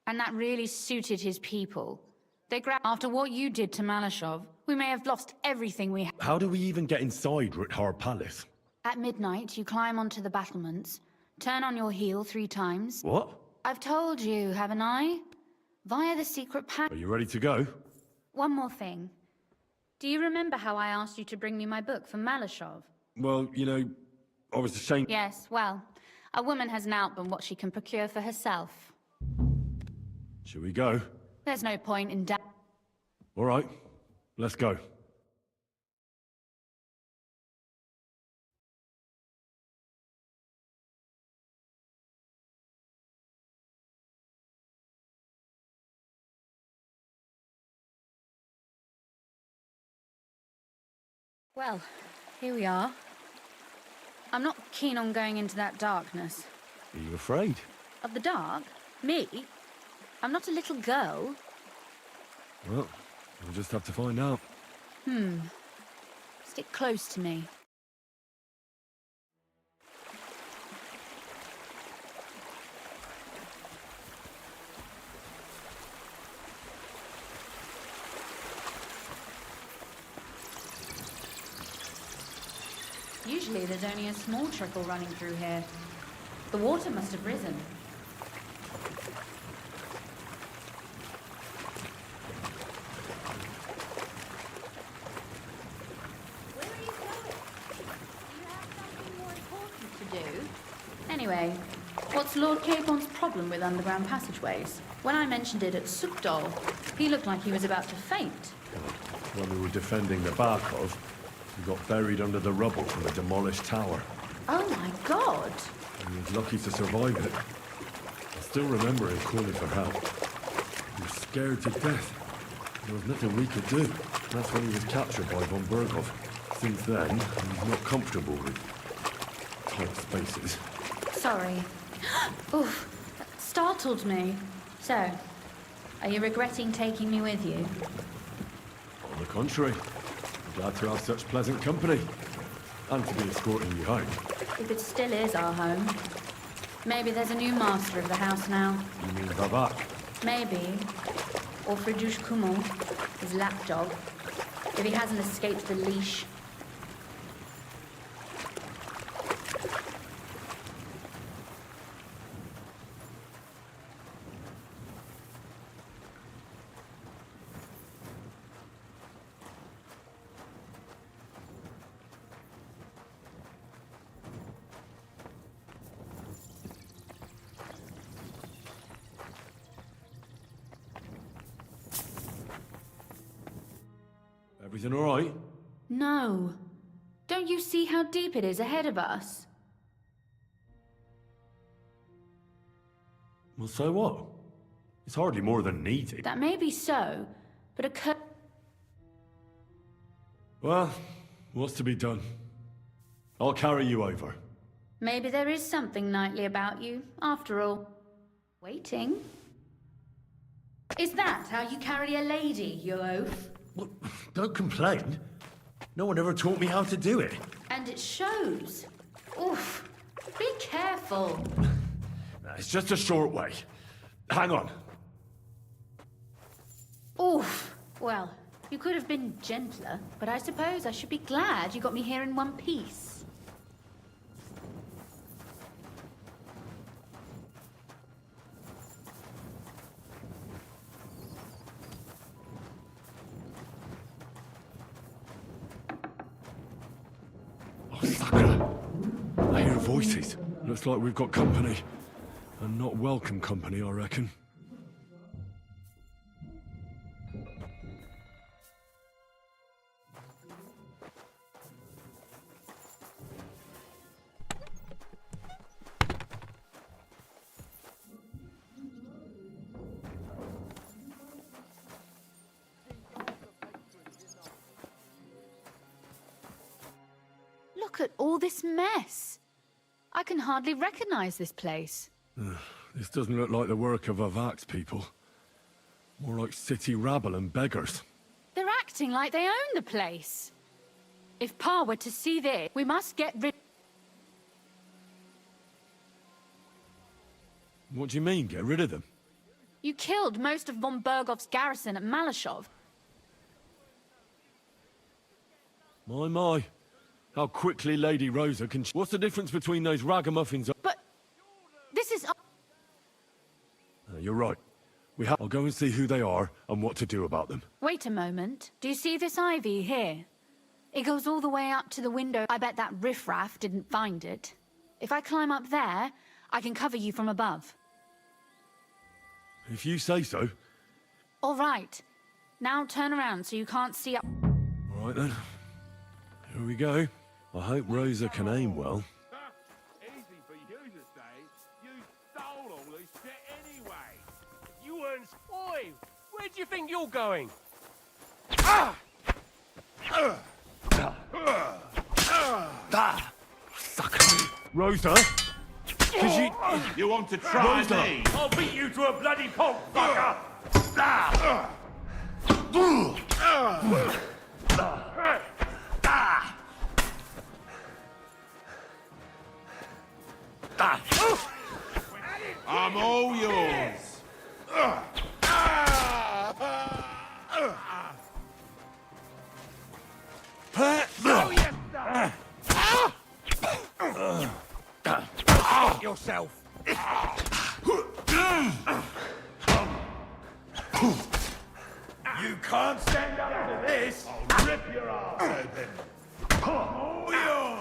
And that really suited his people. They grabbed... After what you did to Malashov, we may have lost everything we had. How do we even get inside Rotard Palace? At midnight, you climb onto the battlements, turn on your heel 3 times. What? I've told you, haven't I? Via the secret Are you ready to go? One more thing. Do you remember how I asked you to bring me my book from Malashov? Well, you know, I was ashamed... Yes, well, a woman has an album what she can procure for herself. Shall we go? There's no point in All right, let's go. Well, here we are. I'm not keen on going into that darkness. Are you afraid? Of the dark? Me? I'm not a little girl. Well, we'll just have to find out. Stick close to me. Usually there's only a small trickle running through here. The water must have risen. Where are you going? Do you have something more important to do? Anyway, what's Lord Capon's problem with underground passageways? When I mentioned it at Sukdal, he looked like he was about to faint. When we were defending the Barkov, we got buried under the rubble from a demolished tower. Oh my god! He was lucky to survive it. I still remember him calling for help. He was scared to death. There was nothing we could do. That's when he was captured by von Berghoff. Since then, he's not comfortable with tight spaces. Sorry. Oof, that startled me. So, are you regretting taking me with you? On the contrary, I'm glad to have such pleasant company. And to be escorting you home. If it still is our home. Maybe there's a new master of the house now. You mean Babak? Maybe. Or Fridush Kumul, his lapdog. If he hasn't escaped the leash. Everything all right? No. Don't you see how deep it is ahead of us? Well, so what? It's hardly more than needed. That may be so, but a Well, what's to be done? I'll carry you over. Maybe there is something knightly about you, after all. Waiting. Is that how you carry a lady, you oaf? Well, don't complain. No one ever taught me how to do it. And it shows. Oof. Be careful. It's just a short way. Hang on. Oof. Well, you could have been gentler, but I suppose I should be glad you got me here in one piece. I hear voices. Looks like we've got company. And not welcome company, I reckon. Look at all this mess. I can hardly recognize this place. This doesn't look like the work of Avak's people. More like city rabble and beggars. They're acting like they own the place. If Pa were to see this, we must get rid... What do you mean, get rid of them? You killed most of von Bergov's garrison at Malashov. My. How quickly Lady Rosa can... What's the difference between those ragamuffins... But... this is... You're right. I'll go and see who they are and what to do about them. Wait a moment. Do you see this ivy here? It goes all the way up to the window. I bet that riffraff didn't find it. If I climb up there, I can cover you from above. If you say so. All right. Now turn around so you can't see up... All right then. Here we go. I hope Rosa can aim well. Easy for you to say. You stole all this shit anyway. You weren't... Oi! Where do you think you're going? Ah! Rosa? You want to try Rosa. me? I'll beat you to a bloody pulp, fucker! I'm all yours. Yourself. You can't stand up to this. I'll rip your ass open. All yours.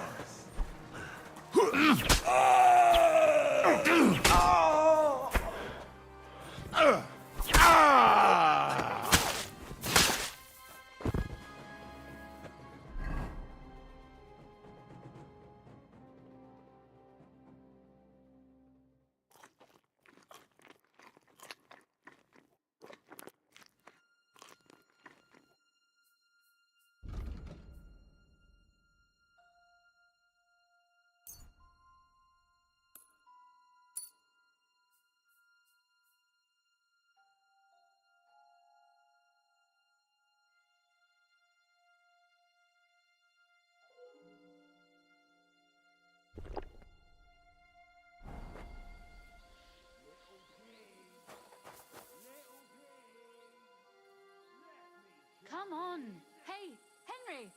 Come on. Hey, Henry.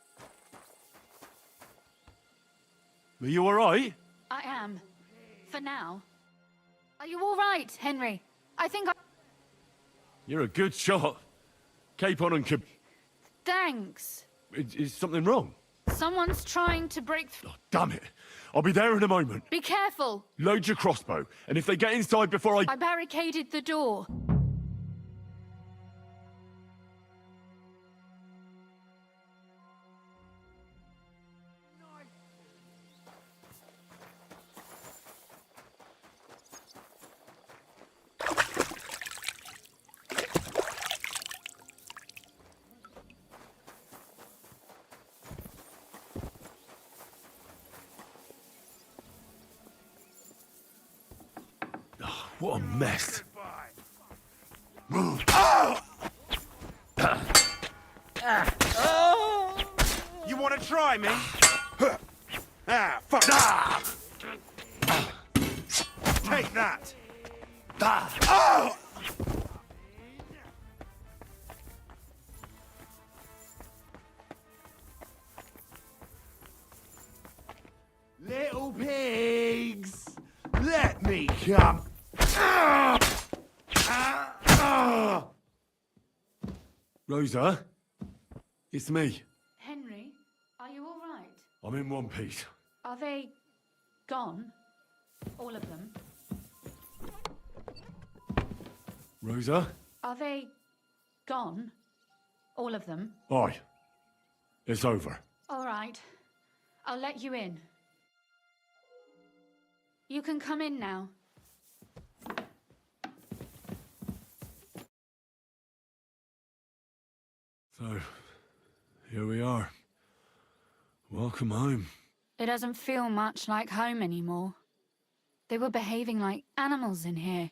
Are you alright? I am. For now. Are you all right, Henry? I think I... You're a good shot. Cape on and Thanks. Is something wrong? Someone's trying to break through. Oh, damn it. I'll be there in a moment. Be careful. Load your crossbow, and if they get inside before I... I barricaded the door. What a mess. Move. You want to try me? Fuck. Take that. Little pigs, let me come. Rosa? It's me. Henry, are you all right? I'm in one piece. Are they gone? All of them? Rosa? Are they gone? All of them? Aye. It's over. All right. I'll let you in. You can come in now. So, here we are. Welcome home. It doesn't feel much like home anymore. They were behaving like animals in here.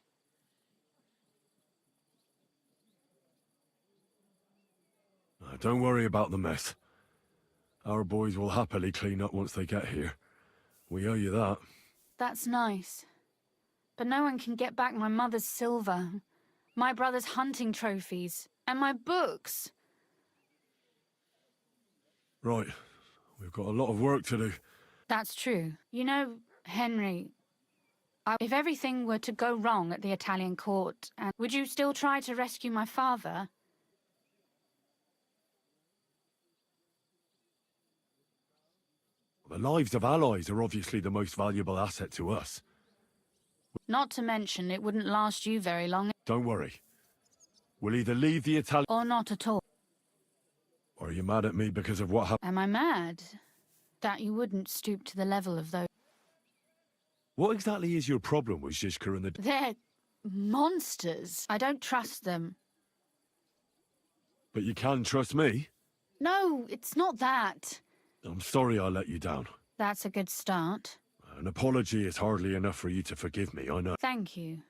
Don't worry about the mess. Our boys will happily clean up once they get here. We owe you that. That's nice. But no one can get back my mother's silver, my brother's hunting trophies, and my books. Right. We've got a lot of work to do. That's true. You know, Henry, if everything were to go wrong at the Italian court, would you still try to rescue my father? The lives of allies are obviously the most valuable asset to us. Not to mention, it wouldn't last you very long. Don't worry. We'll either leave the Italian... Or not at all. Or are you mad at me because of what happened? Am I mad? That you wouldn't stoop to the level of those... What exactly is your problem with Zizka and the... They're monsters. I don't trust them. But you can trust me? No, it's not that. I'm sorry I let you down. That's a good start. An apology is hardly enough for you to forgive me, I know. Thank you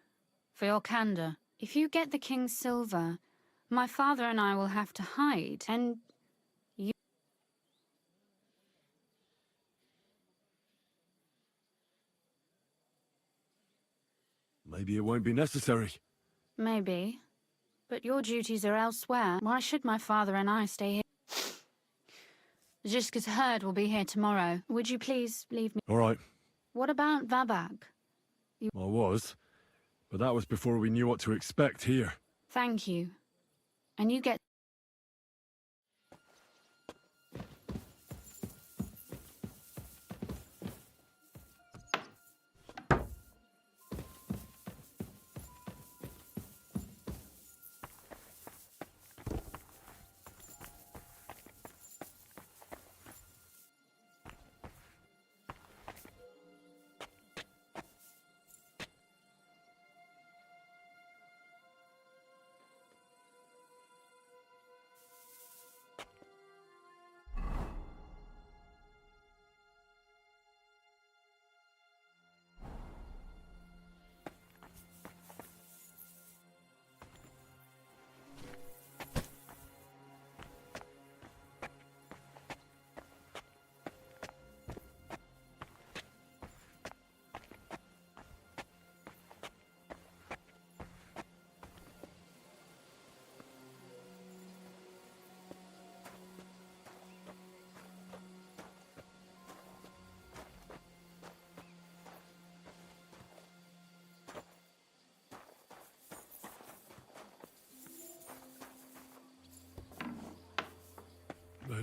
for your candor. If you get the king's silver, my father and I will have to hide, and you... Maybe it won't be necessary. Maybe. But your duties are elsewhere. Why should my father and I stay here? Zizka's herd will be here tomorrow. Would you please leave me? All right. What about Vabak? I was. But that was before we knew what to expect here. Thank you. And you get...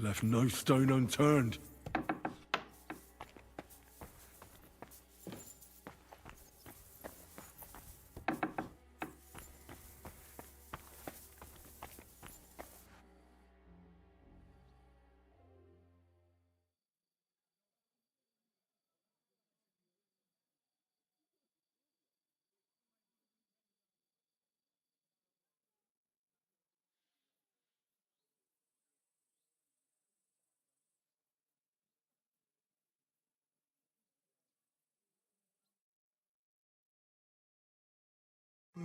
left no stone unturned.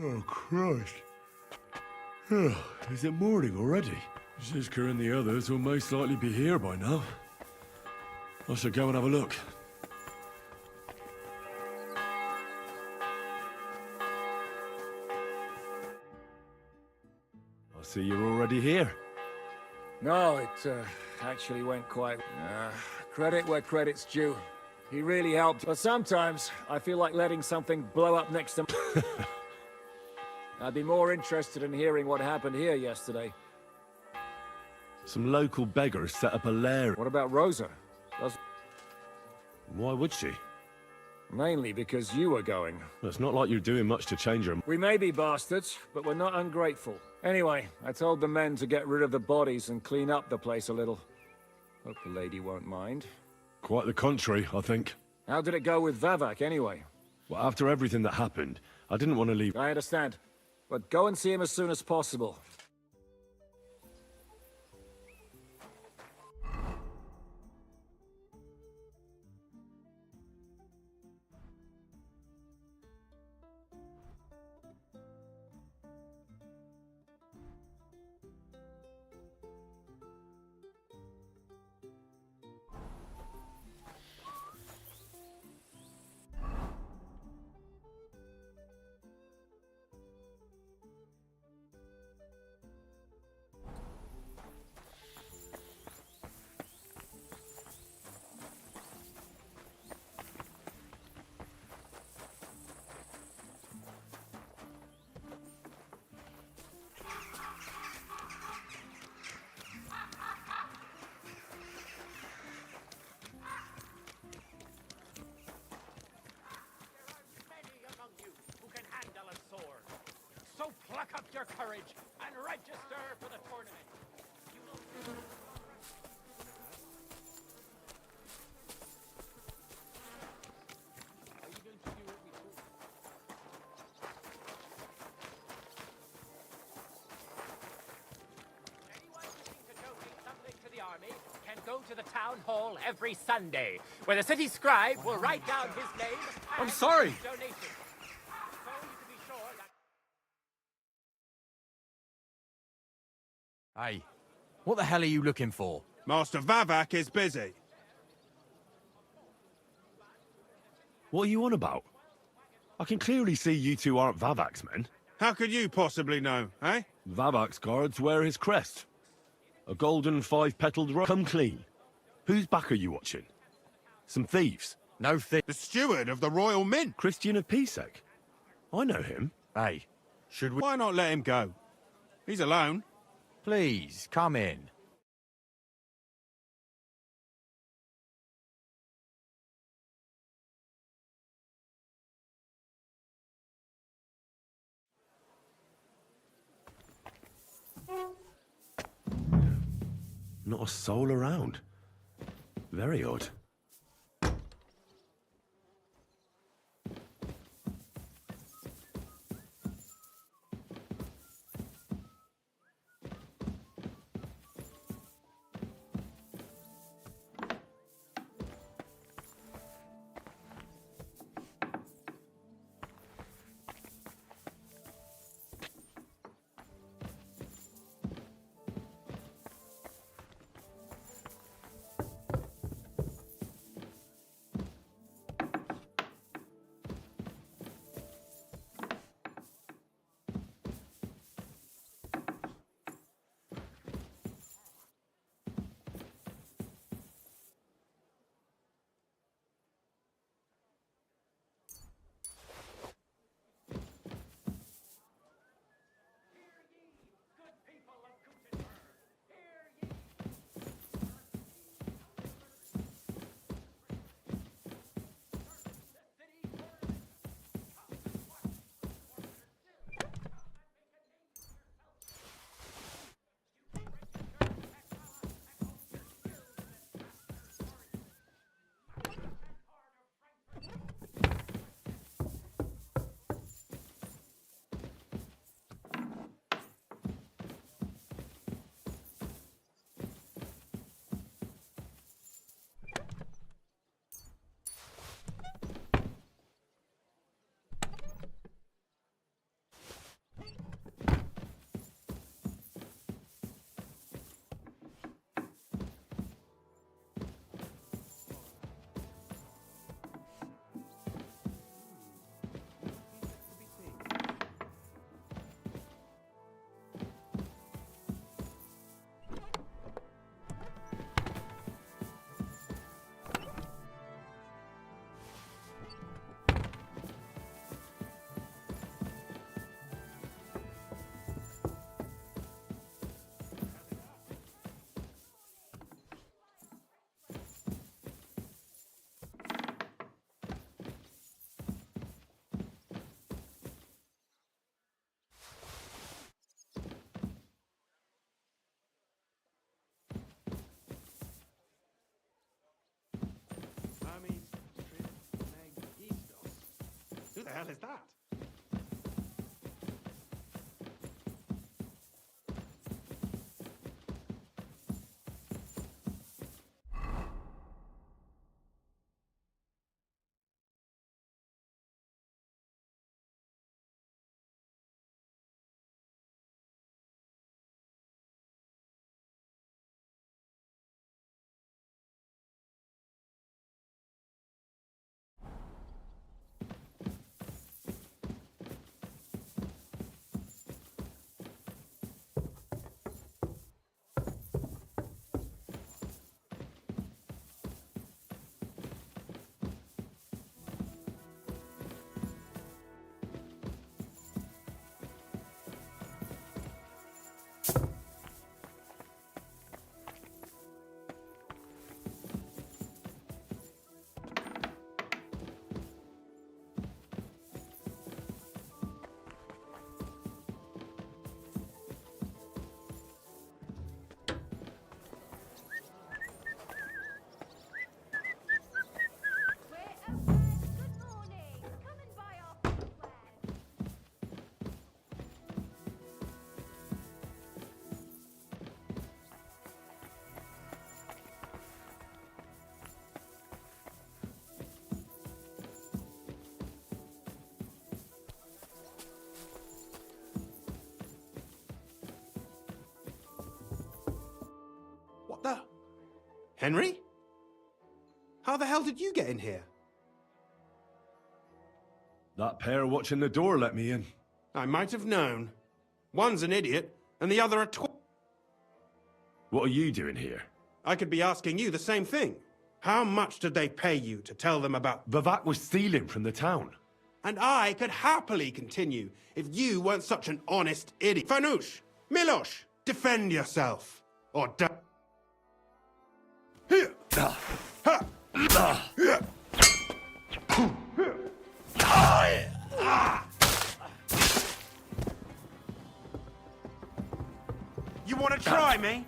Oh, Christ. Is it morning already? Zizka and the others will most likely be here by now. I should go and have a look. I see you're already here. No, it actually went quite... credit where credit's due. He really helped. But sometimes, I feel like letting something blow up next to me. I'd be more interested in hearing what happened here yesterday. Some local beggars set up a lair. What about Rosa? Why would she? Mainly because you were going. Well, it's not like you're doing much to change her. We may be bastards, but we're not ungrateful. Anyway, I told the men to get rid of the bodies and clean up the place a little. Hope the lady won't mind. Quite the contrary, I think. How did it go with Vavak, anyway? Well, after everything that happened, I didn't want to leave. I understand. But go and see him as soon as possible. So pluck up your courage and register for the tournament. Are you going to do what we told you? Anyone wishing to donate something to the army can go to the town hall every Sunday, where the city scribe will write down his name. I'm sorry. Donation. Hey, what the hell are you looking for? Master Vavak is busy. What are you on about? I can clearly see you two aren't Vavak's men. How could you possibly know, eh? Vavak's guards wear his crest. A golden five-petaled rose. Come clean. Whose back are you watching? Some thieves? No thief. The steward of the Royal Mint. Christian of Pisek. I know him. Hey, should we... Why not let him go? He's alone. Please, come in. Not a soul around. Very odd. hell is that? What the? Henry? How the hell did you get in here? That pair watching the door let me in. I might have known. One's an idiot, and the other a What are you doing here? I could be asking you the same thing. How much did they pay you to tell them about... Vivek was stealing from the town. And I could happily continue if you weren't such an honest idiot. Fanush, Milosh, defend yourself. Or You want to try me?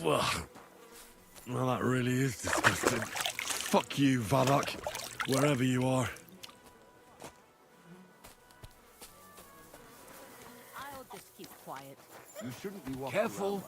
Well, that really is disgusting. Fuck you, Valak, wherever you are. I'll just keep quiet. You shouldn't be walking. Careful.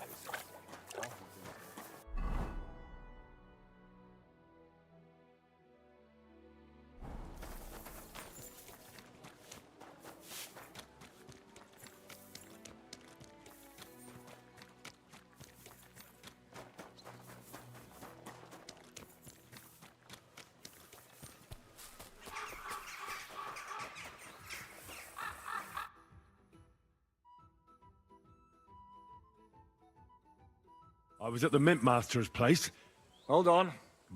I was at the Mint Master's place. Hold on.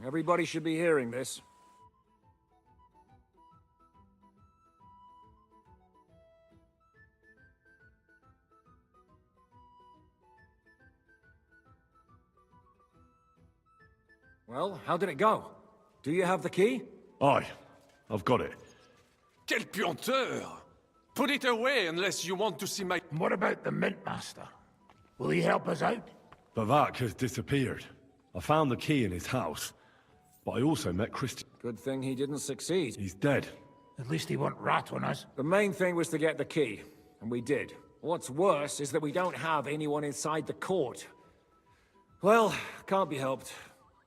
Everybody should be hearing this. Well, how did it go? Do you have the key? Aye, I've got it. Quel puanteur! Put it away unless you want to see my... What about the Mint Master? Will he help us out? Bavak has disappeared. I found the key in his house, but I also met Christian. Good thing he didn't succeed. He's dead. At least he won't rat on us. The main thing was to get the key, and we did. What's worse is that we don't have anyone inside the court. Well, can't be helped.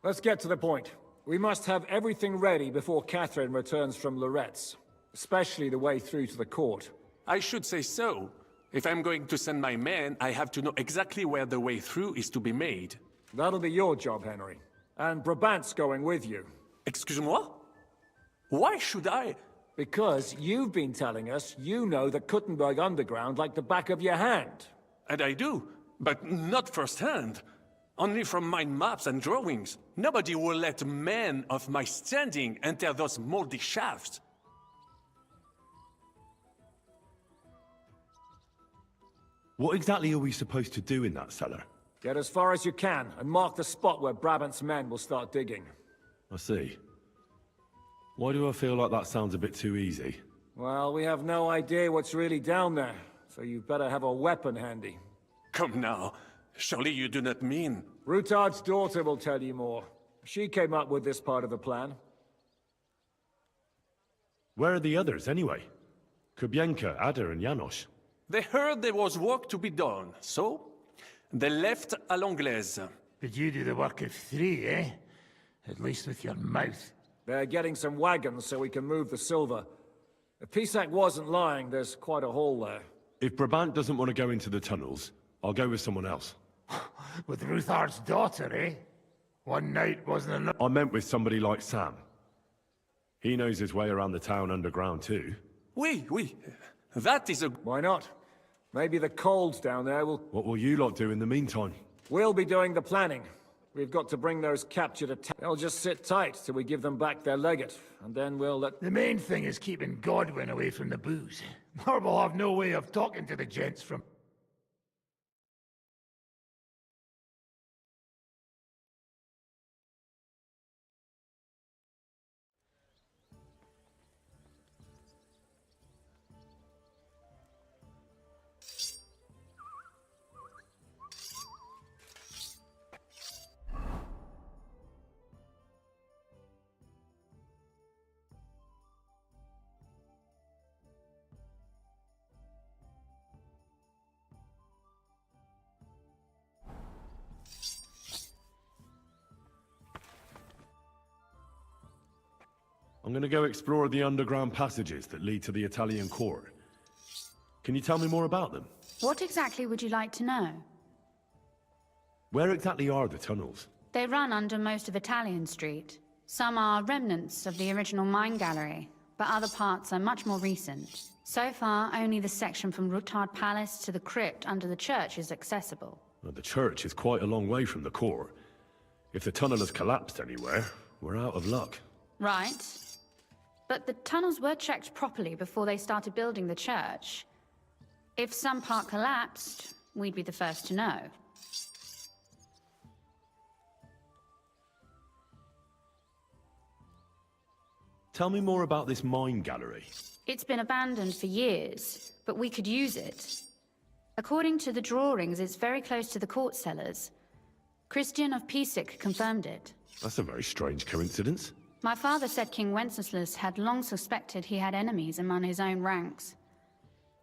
Let's get to the point. We must have everything ready before Catherine returns from Loretz, especially the way through to the court. I should say so. If I'm going to send my men, I have to know exactly where the way through is to be made. That'll be your job, Henry. And Brabant's going with you. Excuse-moi? Why should I? Because you've been telling us you know the Kuttenberg Underground like the back of your hand. And I do, but not firsthand. Only from mind maps and drawings. Nobody will let men of my standing enter those moldy shafts. What exactly are we supposed to do in that cellar? Get as far as you can, and mark the spot where Brabant's men will start digging. I see. Why do I feel like that sounds a bit too easy? Well, we have no idea what's really down there, so you better have a weapon handy. Come now. Surely you do not mean... Rutard's daughter will tell you more. She came up with this part of the plan. Where are the others, anyway? Kubienka, Ada, and Janos. They heard there was work to be done, so they left à l'anglaise. Did you do the work of 3, eh? At least with your mouth. They're getting some wagons so we can move the silver. If Pisak wasn't lying, there's quite a hole there. If Brabant doesn't want to go into the tunnels, I'll go with someone else. With Ruthard's daughter, eh? One night wasn't enough. I meant with somebody like Sam. He knows his way around the town underground too. Oui. That is a... Why not? Maybe the colds down there will... What will you lot do in the meantime? We'll be doing the planning. We've got to bring those captured... They'll just sit tight till we give them back their legate, and then we'll let... The main thing is keeping Godwin away from the booze. Or we'll have no way of talking to the gents from... I'm gonna go explore the underground passages that lead to the Italian court. Can you tell me more about them? What exactly would you like to know? Where exactly are the tunnels? They run under most of Italian Street. Some are remnants of the original mine gallery, but other parts are much more recent. So far, only the section from Rutard Palace to the crypt under the church is accessible. Well, the church is quite a long way from the court. If the tunnel has collapsed anywhere, we're out of luck. Right. But the tunnels were checked properly before they started building the church. If some part collapsed, we'd be the first to know. Tell me more about this mine gallery. It's been abandoned for years, but we could use it. According to the drawings, it's very close to the court cellars. Christian of Pisek confirmed it. That's a very strange coincidence. My father said King Wenceslas had long suspected he had enemies among his own ranks.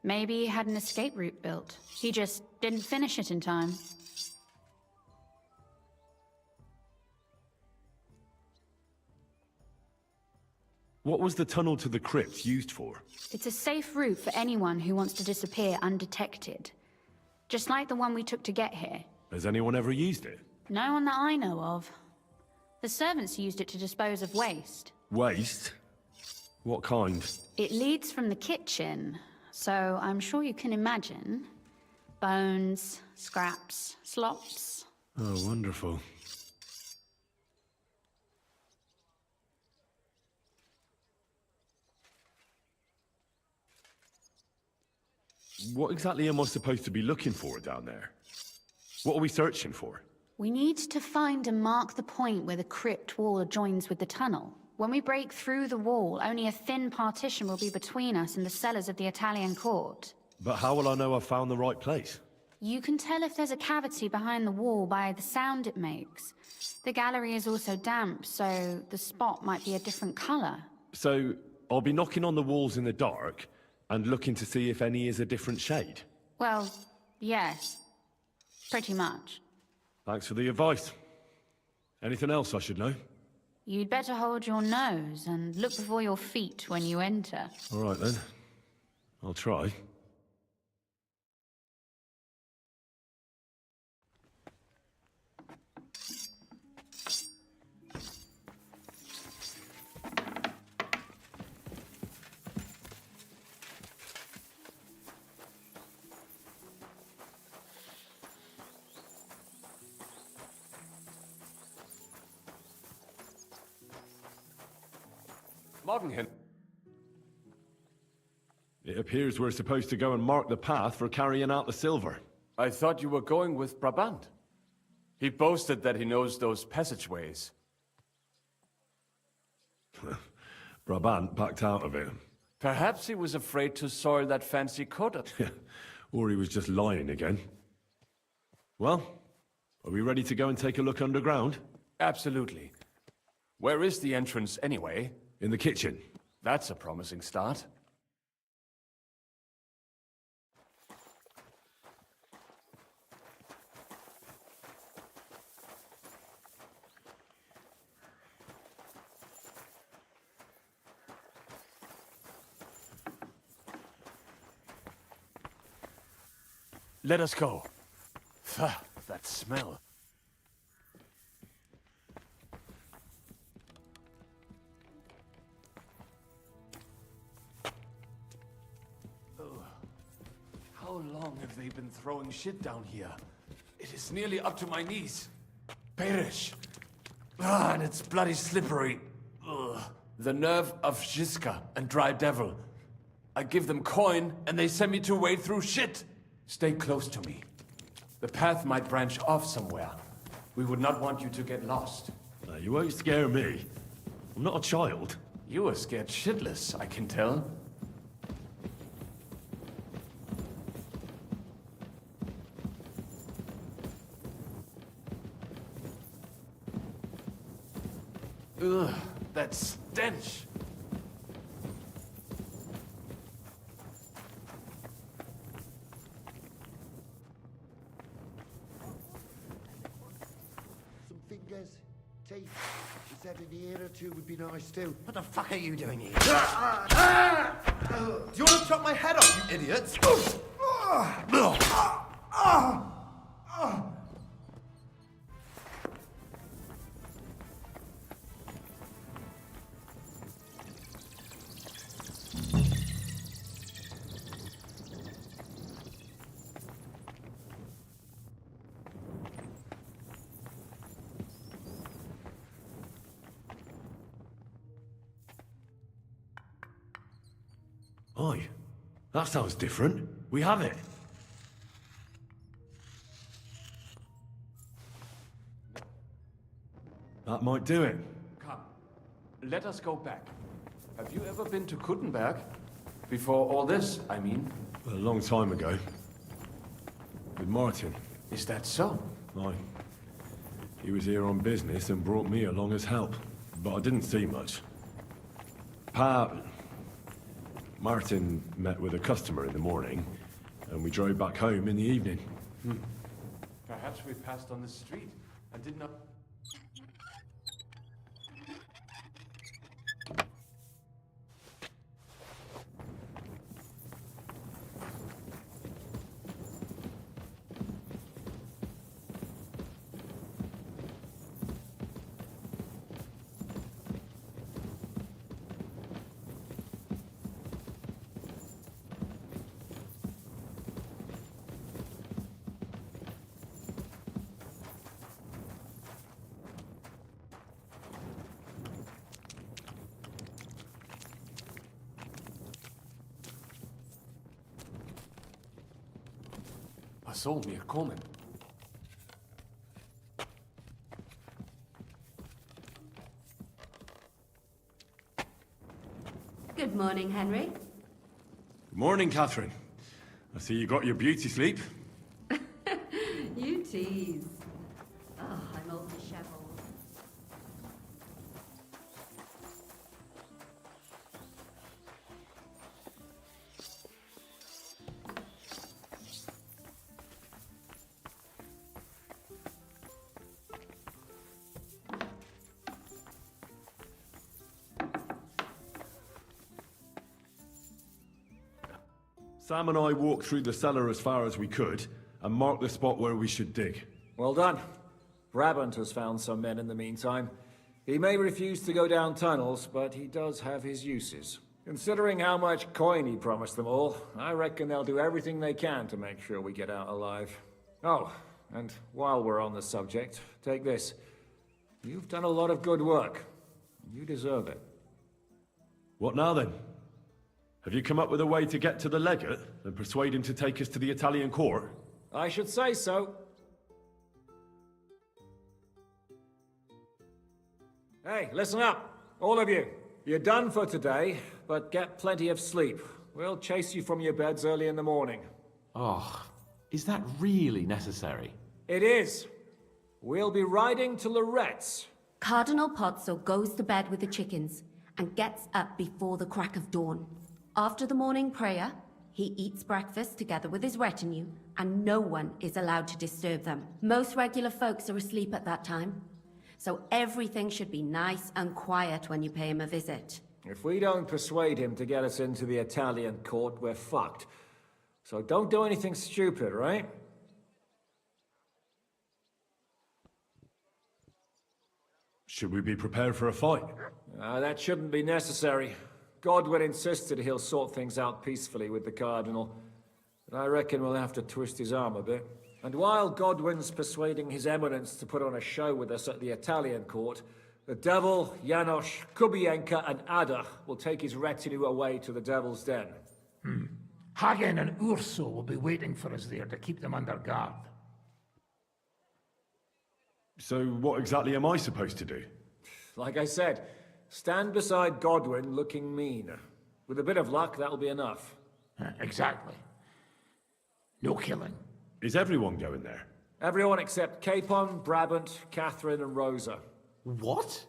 Maybe he had an escape route built. He just didn't finish it in time. What was the tunnel to the crypt used for? It's a safe route for anyone who wants to disappear undetected. Just like the one we took to get here. Has anyone ever used it? No one that I know of. The servants used it to dispose of waste. Waste? What kind? It leads from the kitchen, so I'm sure you can imagine. Bones, scraps, slops. Oh, wonderful. What exactly am I supposed to be looking for down there? What are we searching for? We need to find and mark the point where the crypt wall joins with the tunnel. When we break through the wall, only a thin partition will be between us and the cellars of the Italian court. But how will I know I've found the right place? You can tell if there's a cavity behind the wall by the sound it makes. The gallery is also damp, so the spot might be a different color. So, I'll be knocking on the walls in the dark and looking to see if any is a different shade? Well, yes. Pretty much. Thanks for the advice. Anything else I should know? You'd better hold your nose and look before your feet when you enter. All right then. I'll try. Morgenhin. It appears we're supposed to go and mark the path for carrying out the silver. I thought you were going with Brabant. He boasted that he knows those passageways. Brabant backed out of it. Perhaps he was afraid to soil that fancy coat. Or he was just lying again. Well, are we ready to go and take a look underground? Absolutely. Where is the entrance anyway? In the kitchen. That's a promising start. Let us go. That smell. How long have they been throwing shit down here? It is nearly up to my knees. Perish. And it's bloody slippery. Ugh. The nerve of Žižka and Dry Devil. I give them coin, and they send me to wade through shit. Stay close to me. The path might branch off somewhere. We would not want you to get lost. You won't scare me. I'm not a child. You are scared shitless, I can tell. Ugh, that stench! Some fingers, teeth. He said an ear or two would be nice too. What the fuck are you doing here? Do you want to chop my head off, you idiots? Oi, that sounds different. We have it. That might do it. Come, let us go back. Have you ever been to Kuttenberg? Before all this, I mean. A long time ago. With Martin. Is that so? I He was here on business and brought me along as help, but I didn't see much. Martin met with a customer in the morning, and we drove back home in the evening. Perhaps we passed on the street and did not... I saw me coming. Good morning, Henry. Good morning, Catherine. I see you got your beauty sleep. You tease. Oh, I'm all disheveled. Sam and I walked through the cellar as far as we could, and marked the spot where we should dig. Well done. Brabant has found some men in the meantime. He may refuse to go down tunnels, but he does have his uses. Considering how much coin he promised them all, I reckon they'll do everything they can to make sure we get out alive. Oh, and while we're on the subject, take this. You've done a lot of good work. You deserve it. What now then? Have you come up with a way to get to the legate and persuade him to take us to the Italian court? I should say so. Hey, listen up, all of you. You're done for today, but get plenty of sleep. We'll chase you from your beds early in the morning. Oh, is that really necessary? It is. We'll be riding to Lorette's. Cardinal Pozzo goes to bed with the chickens and gets up before the crack of dawn. After the morning prayer, he eats breakfast together with his retinue, and no one is allowed to disturb them. Most regular folks are asleep at that time, so everything should be nice and quiet when you pay him a visit. If we don't persuade him to get us into the Italian court, we're fucked. So don't do anything stupid, right? Should we be prepared for a fight? That shouldn't be necessary. Godwin insisted he'll sort things out peacefully with the Cardinal. But I reckon we'll have to twist his arm a bit. And while Godwin's persuading His Eminence to put on a show with us at the Italian court, the Devil, Janosch, Kubienka, and Ada will take his retinue away to the Devil's Den. Hagen and Urso will be waiting for us there to keep them under guard. So what exactly am I supposed to do? Like I said, stand beside Godwin looking mean. With a bit of luck, that'll be enough. Exactly. No killing. Is everyone going there? Everyone except Capon, Brabant, Catherine, and Rosa. What?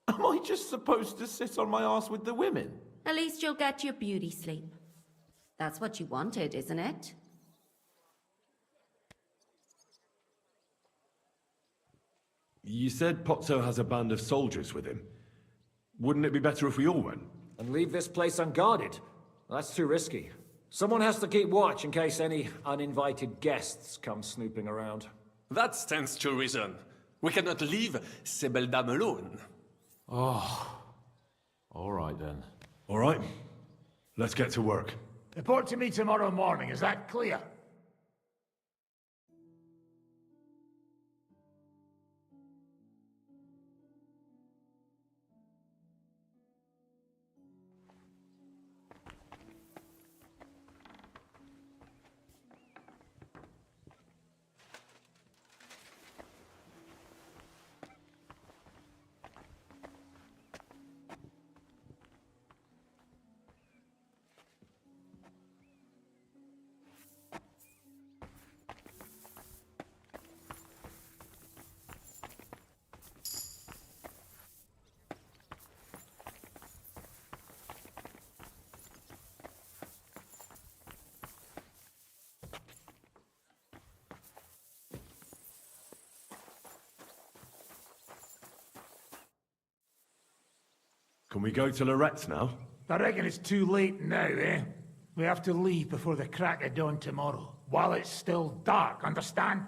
Am I just supposed to sit on my ass with the women? At least you'll get your beauty sleep. That's what you wanted, isn't it? You said Pozzo has a band of soldiers with him. Wouldn't it be better if we all went? And leave this place unguarded? That's too risky. Someone has to keep watch in case any uninvited guests come snooping around. That stands to reason. We cannot leave ces belles dames alone. Oh. All right then. All right. Let's get to work. Report to me tomorrow morning, is that clear? Can we go to Lorette's now? I reckon it's too late now, eh? We have to leave before the crack of dawn tomorrow, while it's still dark, understand?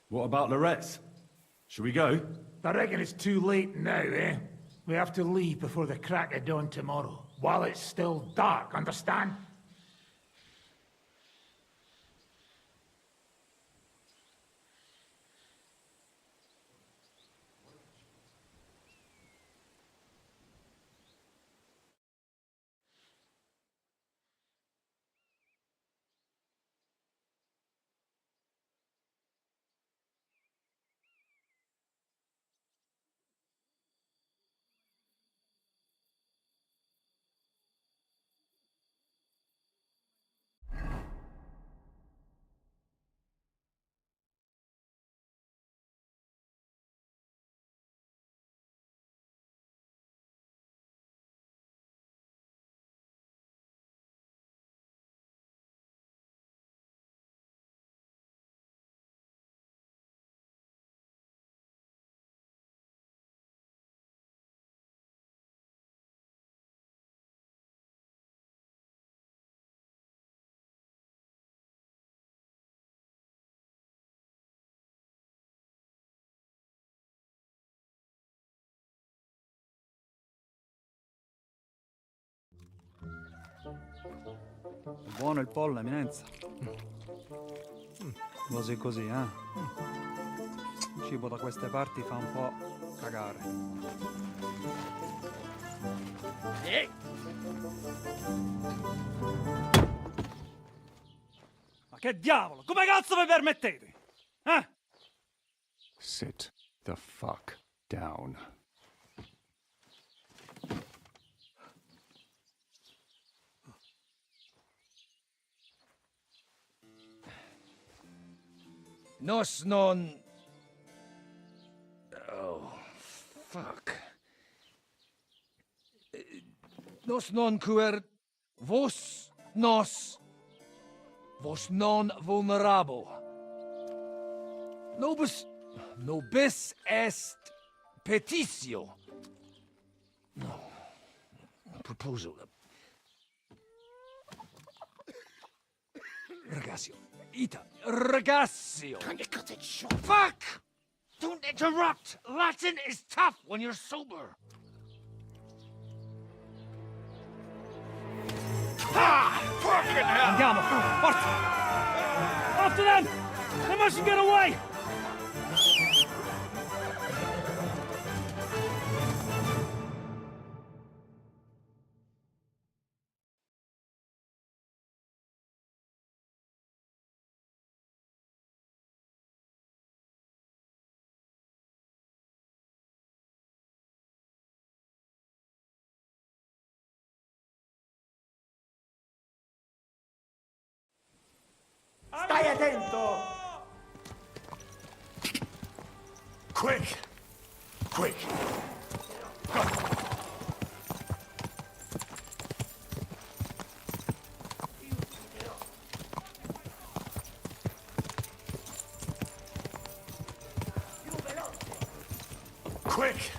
What about Lorette's? Should we go? I reckon it's too late now, eh? We have to leave before the crack of dawn tomorrow, while it's still dark, understand? Buono il pollo, eminenza. Così così, eh? Il cibo da queste parti fa un po' cagare. Ma che diavolo? Come cazzo vi permettete? Eh? Sit the fuck down. Nos non... Oh, fuck. Nos non cuer... Vos non vulnerabo. Nobis est petitio. No. Proposal. Ragazio. Ita. Ragazio. Can you cut it short? Fuck! Don't interrupt! Latin is tough when you're sober. Ha! Fucking hell! Andiamo! Forza! After them! They mustn't get away! Stai attento! Quick! Quick! Go! Quick!